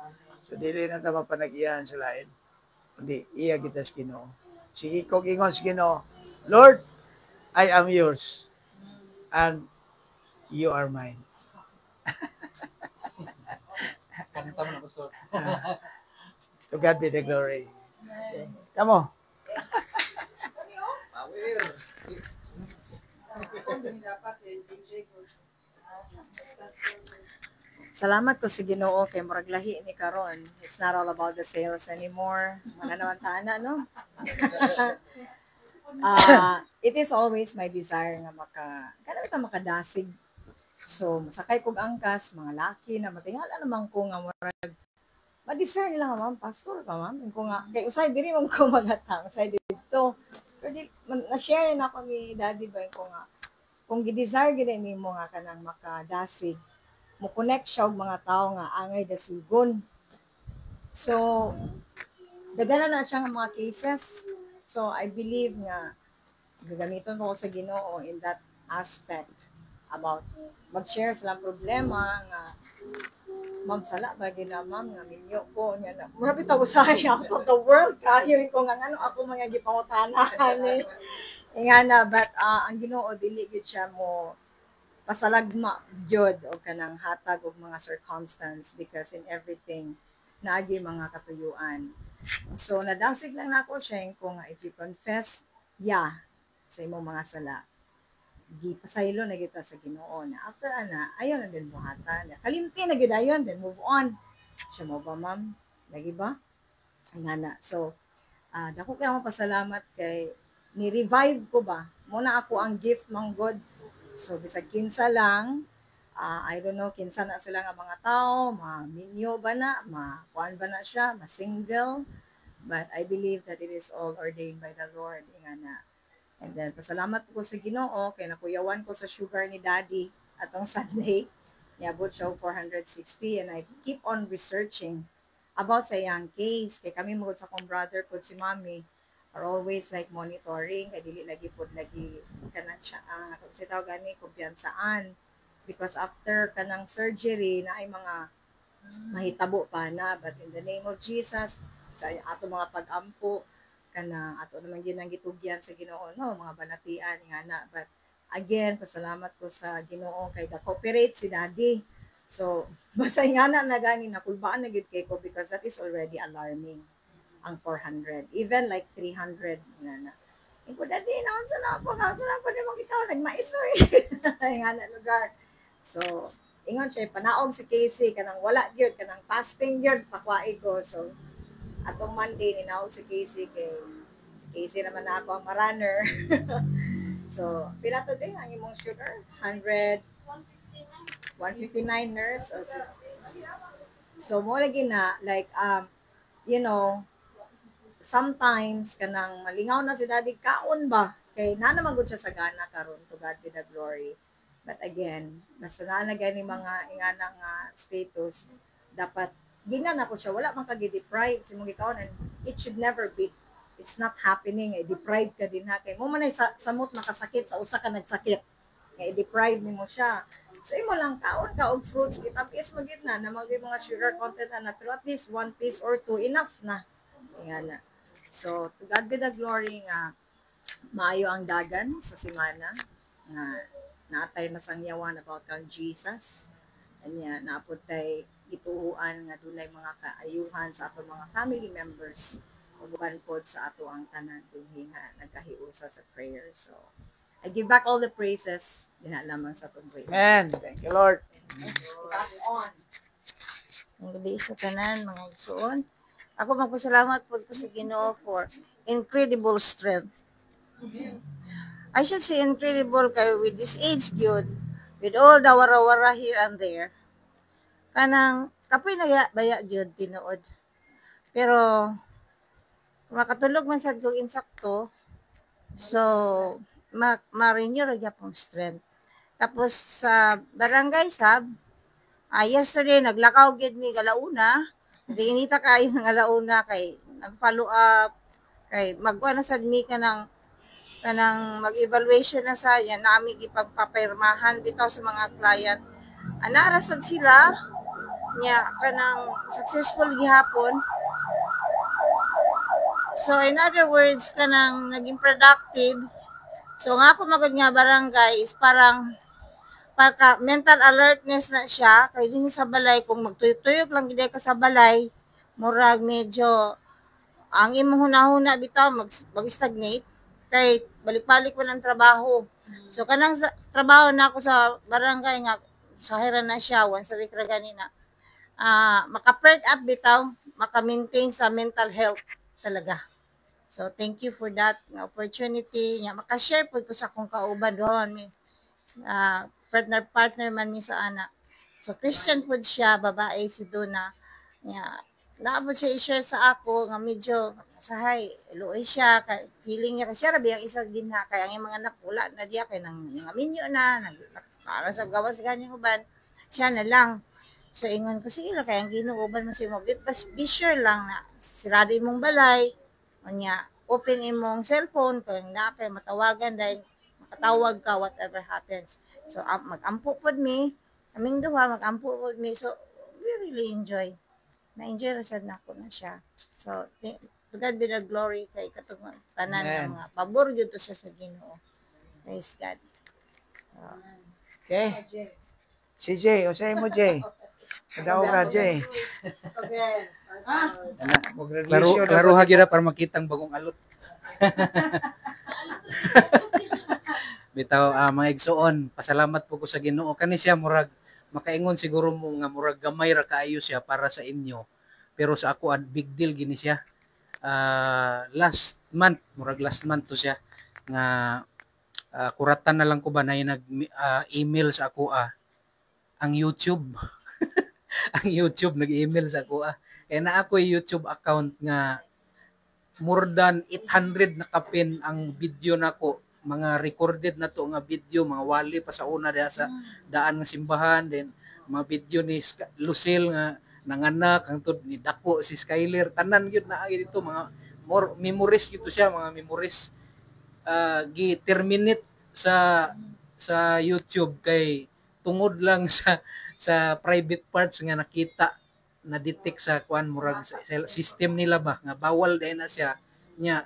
So, dili na naman panag-iyahan sa lain. Kundi, iya kita sa Ginoo. Sige, kung ingon sa Ginoo, Lord, I am yours, and you are mine. Kanita mo na pastor. To God be the glory. Kamo. Salamat ko sa Ginoo kay murag lahi ni karon. It's not all about the sales anymore. Mananawan taana, no? It is always my desire nga makadasig. So, masakay kog angkas, mga laki na matingala naman ko nga murag ma-discern nila nga, ma'am, pastor ka, ma'am. Ko nga, kay usay diri man ko magatang, usay dito. Pero na-share na ako ni Daddy ba ko nga, kung gi-desire gid nimo nga kanang makadasig, mo connect siya og mga tao nga angay dasigon. So, dagana na siya nga mga cases. So, I believe nga gagamiton ko sa Ginoo in that aspect about mag-share silang problema nga ma'am sala ba gina ma'am nga minyo ko nya na mura bitaw usahay out of the world kayo ko nga ano ako mga gipangutanahan nga na but ang Ginoo dili gid siya mo pasalagma gyud o kanang hatag og mga circumstance because in everything naagi mga katuyuan. So nadasig lang nako siya ko nga if you confess sa imong mga sala, gipasaylo na kita sa Ginoo na after ana ayon na din buhatan. Kalimti na gyud ayon then move on. Siya mo ba ma'am? Lagi ba? Ingana. So dako kay mo pasalamat kay ni-revive ko ba? Muna ako ang gift mang God. So bisag kinsa lang, I don't know kinsa na sila nga mga tao, ma-minyo ba na, ma-kuan ba na siya, ma-single. But I believe that it is all ordained by the Lord. Ingana. And then pasalamat ko sa Ginoo kay nakuyawan ko sa sugar ni Daddy atong Sunday. Niabot siya og 460 and I keep on researching about sa iyang case. Kay kami mo sa akong brother ko si Mommy are always like monitoring kay dili lagi pod lagi kanang siya si tawag gani kumpiyansaan because after kanang surgery na ay mga mahitabo pa na but in the name of Jesus sa ato mga pag-ampo kanang ato naman gyud ang gitugyan sa Ginoo no mga balatian ingana but again pasalamat ko sa Ginoo kay ga-cooperate si Daddy. So basta ingana na gani nakulbaan na gyud kay ko because that is already alarming ang 400 even like 300 ingana. Iko Daddy naon sa na po di mo ikaw nagmaisoy ingana lugar. So ingon siya panaog si Casey kanang wala gyud kanang fasting gyud pakwai ko. So atong Monday ninawag si Casey kay si Casey naman na ako ang marunner. So pila to din ang imong sugar? 159 nurse. So mo lagi na like you know sometimes kanang malingaw na si Daddy kaon ba kay na naman gud siya sa gana karon to God be the glory. But again, basta na gani mga ingana nga status dapat ginan ako siya wala man ka gi-deprive si mong ikaw and it should never be. It's not happening deprive ka din ha kay mo man ay samot makasakit sa usa ka nagsakit nga i-deprive nimo siya. So imo lang kaon ka og fruits kita pies mo gid na mga sugar content na pero at least 1 piece or 2 enough na. Ingana. So to God be the glory nga maayo ang dagan sa semana nga natay masangyawan about kang Jesus. Anya naapod tay gituuan nga dunay mga kaayuhan sa ato mga family members ug uban pod sa ato ang tanan dinhi nga nagkahiusa sa prayer. So I give back all the praises dinha lamang sa atong buhay. Amen. Thank you, Lord. Ang gabi sa tanan mga igsoon. Ako magpasalamat po sa Ginoo for incredible strength. I should say incredible kayo with this age gyud, with all the wara-wara here and there. Kanang kapoy baya gyud tinuod. Pero makatulog man sad kog insakto. So ma-renew ra gyapon strength. Tapos sa barangay sab, yesterday naglakaw gyud mi galauna. Di inita kayo ng alauna kay nag-follow up kay magwa na sad mi kanang mag-evaluation na sa yan nami gipagpapirmahan bitaw sa mga client. Anara sad sila nya kanang successful gihapon. So in other words kanang naging productive. So nga ako magud nga barangay is parang pagka mental alertness na siya kay din sa balay kung magtuyok-tuyok lang gid ka sa balay murag medyo ang imong hunahuna bitaw mag-stagnate kay balik-balik man ang trabaho. So kanang trabaho na ako sa barangay nga sahira na siya once a week ra ganina. Maka-perk up bitaw, maka-maintain sa mental health talaga. So thank you for that opportunity nga maka-share po ko sa akong kauban doon mi. Partner man ni sa anak. So Christian food siya, babae si Duna. Naabot siya i-share sa ako nga medyo sahay, luoy siya, feeling niya kasi siya rabi ang isa din na kaya ang mga anak wala na diya kay nang minyo na, para sa gawas ganyang uban, siya na lang. So ingon ko sila kaya ang ginuuban mo si mo, be sure lang na sirado imong balay, nya open imong cellphone kung na kay matawagan dahil makatawag ka whatever happens. So mag-ampo pod mi, kaming duha mag-ampo pod mi. So we really enjoy. Na-enjoy ra sad nako na siya. So to God be the glory kay katong tanan nga mga pabor gyud to siya sa Ginoo. Praise God. Okay? Si Jay, o sa'yo mo Jay. Kadaw ka Jay. Klaro hagira para makitang bagong alot. Bitaw mga igsoon, pasalamat po ko sa Ginoo kani siya murag makaingon siguro mo nga murag gamay ra kaayo siya para sa inyo. Pero sa ako big deal gini siya. Last month to siya nga kuratan na lang ko ba na nag email sa ako ang YouTube. Ang YouTube nag-email sa ako kaya na ako YouTube account nga more than 800 na kapin ang video nako, mga recorded na to nga video, mga wali pa sa una diha sa daan nga simbahan, then mga video ni Lucille nga nanganak hangtod ni dako si Skyler, tanan gyud na dito mga more memories gito siya, mga memories gi-terminate sa YouTube kay tungod lang sa private parts nga nakita na detect sa kuan murag sa system nila ba nga bawal dahil na siya nya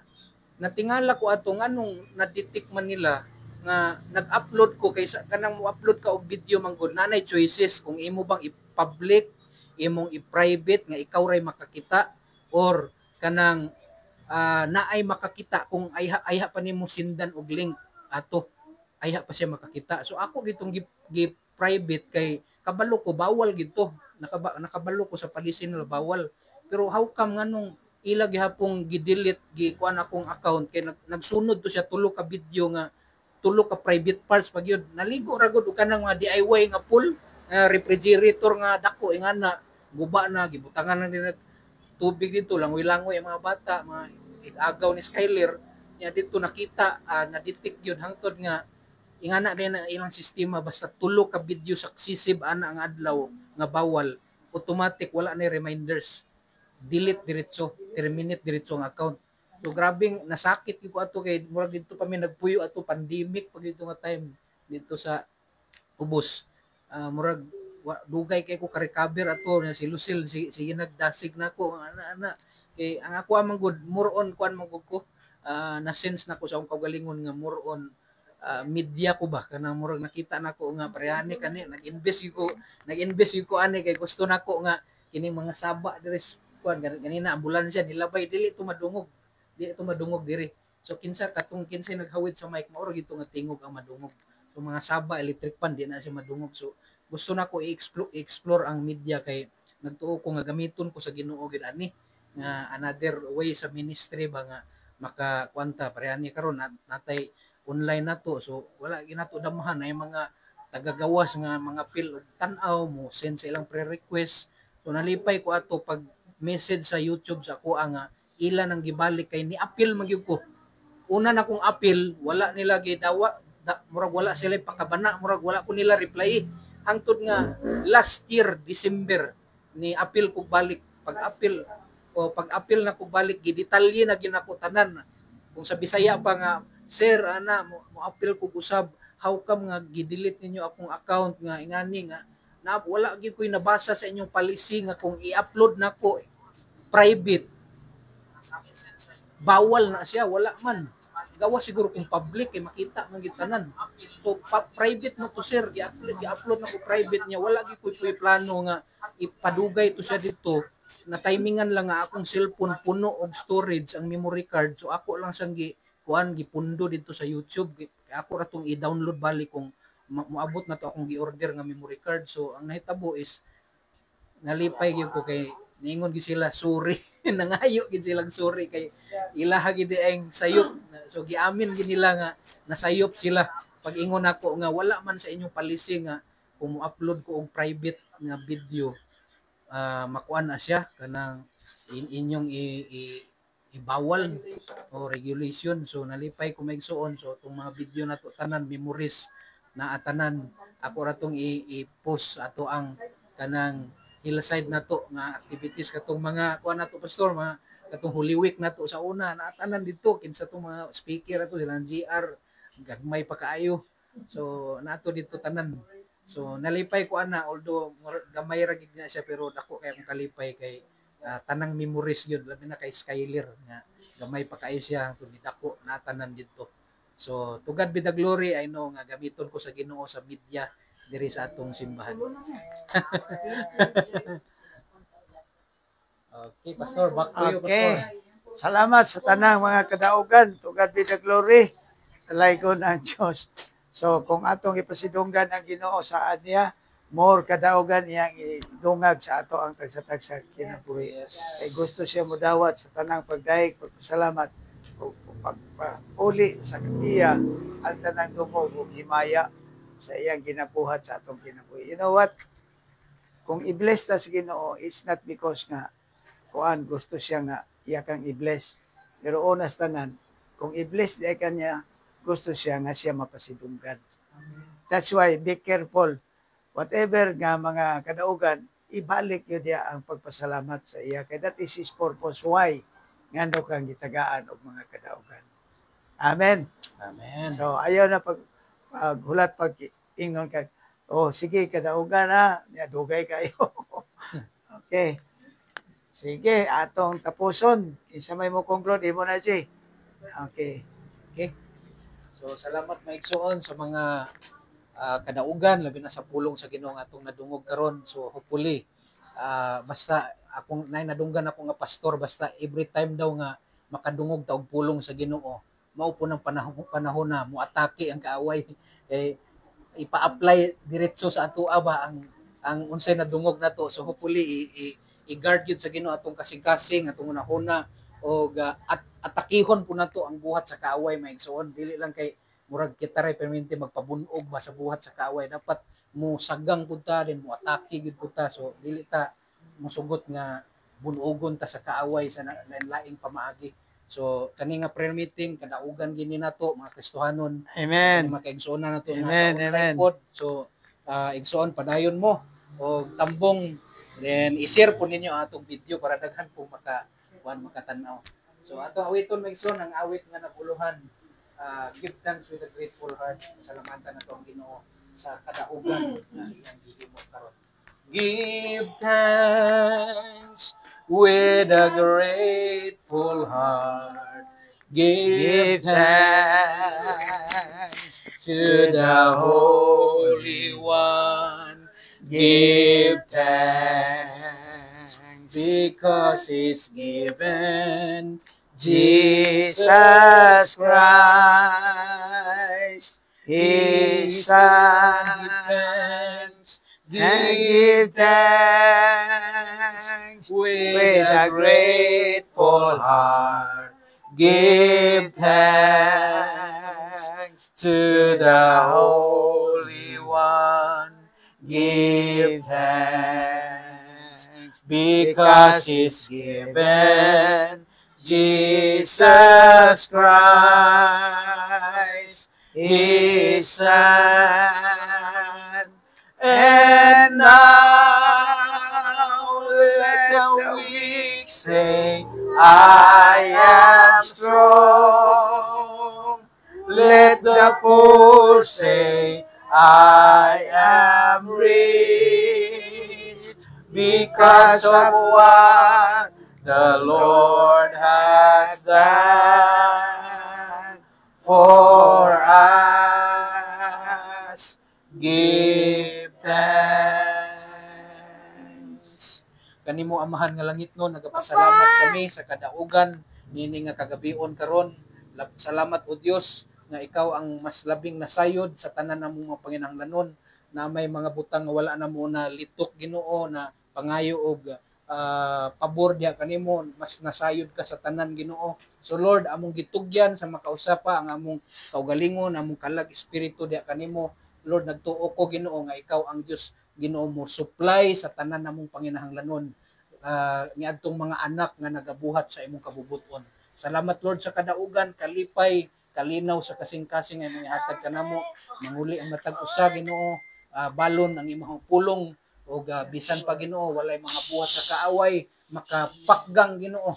natingala ko ato nganong na-detect man nila nga nag-upload ko kaysa kanang mo upload ka og video manggod nanay choices kung imo bang i-public, imong i-private nga ikaw ray makakita, or kanang naay makakita kung ayha pa nimo sindan og link ato ayha pa siya makakita. So ako gitong gi-private kay kabalo ko bawal gito, nakabalo ko sa policy nila bawal, pero how come nganong ila gihapong gi-delete gikuan akong account kay nagsunod to siya tulo ka video nga tulo ka private parts pag yun naligo ra gud kanang mga DIY nga pool refrigerator nga dako ingana guba na gibutangan na din tubig dito langoy-langoy ang mga bata, mga agaw ni Skyler nya dito nakita na detect yun hangtod nga ingana din ang ilang sistema basta tulo ka video successive ana ang adlaw nga bawal, automatic wala na reminders, delete diretso, terminate diretso ang account. So grabing nasakit ko ato kay murag dito pa mi nagpuyo ato pandemic pag dito nga time dito sa ubos. Murag dugay kay ko ka-recover ato na si Lucille sige nagdasig nako ana kay ang ako amang good more on kuan magud ko na sense nako sa akong kaugalingon nga more on media ko ba kanang murag nakita nako nga parehani kani nag-invest ko ani kay gusto nako nga kining mga saba diri kuan ganina ambulansya nilabay dili to madungog diri. So kinsa naghawid sa mic maura gito nga tingog ang madungog. So mga saba electric pan di na siya madungog. So gusto nako i-explore ang media kay nagtuo ko nga gamiton ko sa Ginoo gid ani nga another way sa ministry ba nga makakwanta parehani karon natay online na to, so wala ginato damahan ay mga tagagawas nga mga pil og tan-aw mo send sa ilang pre-request. So nalipay ko ato pag message sa YouTube sa ako nga ila nang gibalik kay ni appeal magyud ko. Una na kong appeal, wala nila gidawa, murag wala sila pakabana, murag wala ko nila reply. Hangtod nga last year December ni appeal ko balik, pag appeal na ko balik gidetalye na ginako tanan. Kung sa Bisaya pa nga sir, ana, mo appeal ko usab, how come nga gidelete ninyo akong account nga ingani nga na wala gyud ko'y nabasa sa inyong policy nga kung i-upload nako private bawal na siya, wala man. Gawa siguro kung public kay makita man gitanan. So private mo to sir, i-upload nako private niya, wala gyud ko'y plano nga ipadugay to siya dito. Na timingan lang nga akong cellphone puno og storage ang memory card, so ako lang sang gipundo dito sa YouTube kaya ako ra tong i-download balik kung moabot na to akong gi-order nga memory card. So ang nahitabo is nalipay gyud ko kay ningon gid sila sorry nangayo gid silang sorry kay ilaha gid ang sayop. So giamin gid nila nga nasayop sila pag ingon ako nga wala man sa inyong policy nga kung mo-upload ko og private nga video makuan na siya kanang inyong ibawal o regulation. So nalipay ko maigsuon, so itong mga video na to tanan memories na atanan ako ra tong i-post ato ang kanang hillside na to nga activities katong mga kuan na to pastor, mga katong Holy Week na to sa una na atanan dito kinsa tong mga speaker ato silang GR gagmay pa kaayo. So nato dito tanan. So nalipay ko ana although gamay ra gid na siya pero dako kay akong kalipay kay tanang memories yun, labi na kay Skyler nga gamay pa kayo siya hangtod dako na tanan dito. So to God be the glory, I know nga gamiton ko sa Ginoo sa media diri sa atong simbahan. Okay, Pastor, back to you, Okay. Pastor. Salamat sa tanang mga kadaugan. To God be the glory. Talaygon ang Diyos. So, kung atong ipasidunggan ang Ginoo sa niya, more kadaugan iyang idungag sa ato ang tagsa-tagsa kinabuhi. Kay gusto siya mudawat sa tanang pagdaig, pagpasalamat, o pagpuli sa iya ang tanang dungog o himaya sa iyang ginabuhat sa atong kinabuhi. You know what? Kung i-bless ta sa Ginoo, it's not because nga kuan gusto siya nga iya kang i-bless. Pero unas tanan, kung i-bless di ka niya, gusto siya nga siya mapasidunggan. That's why be careful. Whatever nga mga kadaugan, ibalik yun niya ang pagpasalamat sa iya. Kaya that is his purpose. Why? Ngano kang gitagaan og mga kadaugan. Amen. Amen. So ayaw na paghulat pag ingon ka, oh sige kadaugan ha, niya dugay kayo. Okay. Sige, atong tapuson. Isa may mo conclude, imo na si. Okay. Okay. So salamat maigsoon sa mga kadaugan labi na sa pulong sa Ginoo nga atong nadungog karon. So hopefully basta akong nadunggan ako nga pastor, basta every time daw nga makadungog ta og pulong sa Ginoo, mao po ng panahon na moatake ang kaaway. Ipa-apply diretso sa ato ba ang unsay nadungog nato. So hopefully i-guard yun sa Ginoo atong kasing-kasing, atong una-una, o atakihon po nato ang buhat sa kaaway maigsoon. Dili lang kay murag kita ray permanente magpabunog ba sa buhat sa kaaway. Dapat mo sagang pud ta din, mo atake gid pud ta. So dili ta mosugot nga bunugon ta sa kaaway sa lain-laing pamaagi. So kani nga prayer meeting kadaugan gini nato mga Kristohanon. Amen. Mga kaigsoon na nato na Amen. sa online pod. So igsoon padayon mo og tambong. Then i-share po ninyo atong video para daghan po makatan-aw. So ato awiton maigsoon ang awit nga naguluhan. Give thanks with a grateful heart. Salamatan nato ang Ginoo sa kadaugan nga iyang gihimo karon. Give thanks with a grateful heart. Give thanks to the Holy One. Give thanks because He's given Jesus Christ, His Son. Give thanks with a grateful heart. Give thanks to the Holy One. Give thanks because He's given Jesus Christ, His Son. And now let the weak say, I am strong. Let the poor say, I am rich because of what the Lord has done for us. Give thanks. Kanimo amahan nga langit no, nagapasalamat kami sa kadaugan nini nga kagabion karon. Salamat o Dios nga ikaw ang mas labing nasayod sa tanan namong mga panginahanglanon, na may mga butang nga wala na mo na litok Ginoo, na pangayo og pabor diha kanimo, mas nasayod ka sa tanan Ginoo. So Lord, among gitugyan sa makausapa ang among kaugalingon, among kalag espiritu diha kanimo. Lord, nagtuo ko Ginoo nga ikaw ang Dios Ginoo mo supply sa tanan namong panginahanglanon, niadtong mga anak nga nagabuhat sa imong kabubuton. Salamat Lord sa kadaugan, kalipay, kalinaw sa kasing-kasing ay mga hatag kanamo, manguli ang matag usa Ginoo, balon ang imong pulong, o bisan pa Ginoo walay mga buhat sa kaaway, makapakgang Ginoo,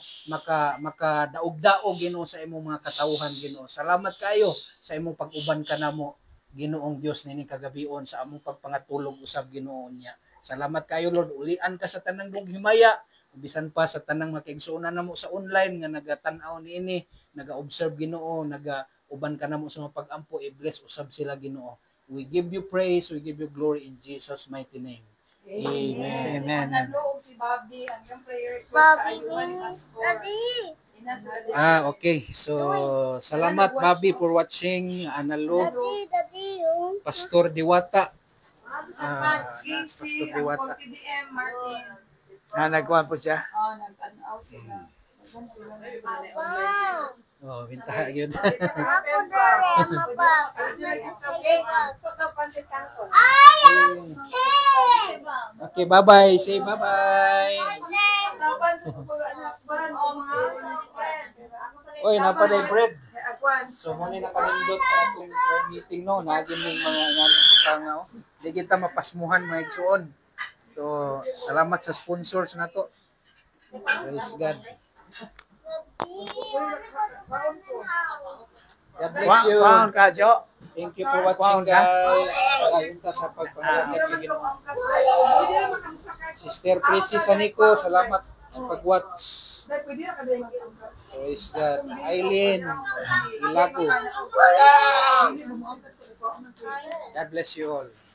makadaog-daog Ginoo sa imong mga katawhan Ginoo. Salamat kayo sa imong pag-uban kanamo Ginoong Dios nini kagabion sa among pagpangatulog usab Ginoo niya. Salamat kayo Lord, ulian ka sa tanang himaya, bisan pa sa tanang makaigsuonan namo sa online nga nagatan-aw niini, naga-observe Ginoo, naga-uban ka namo sa mga pag-ampo, i-bless usab sila Ginoo. We give you praise, we give you glory in Jesus' mighty name. Amen. Amen. Naloob si Bobby, ang prayer request sa ayuhan ni Pastor. Okay. So, salamat Bobby for watching Analog Pastor Diwata. Casey, Pastor Diwata. ang TDM, Martin. Nagkuhan po siya. Nagtanaw sila. Oh, bintaha yun. Okay, bye-bye. Say bye-bye. Oy, napaday bread. So, muna na kanindot sa atong prayer meeting, no? Nagin yung mga namin sa nga, oh. Di kita mapasmuhan, mga igsuon. So, salamat sa sponsors na to. Praise God. God bless you. Wow, ka, Jo. Thank you for watching, guys. Ayun ka sa pagpapalapit sa Ginoo. Sister Prissy Sanico, salamat sa pag-watch. Praise God. Eileen Ilago. God bless you all.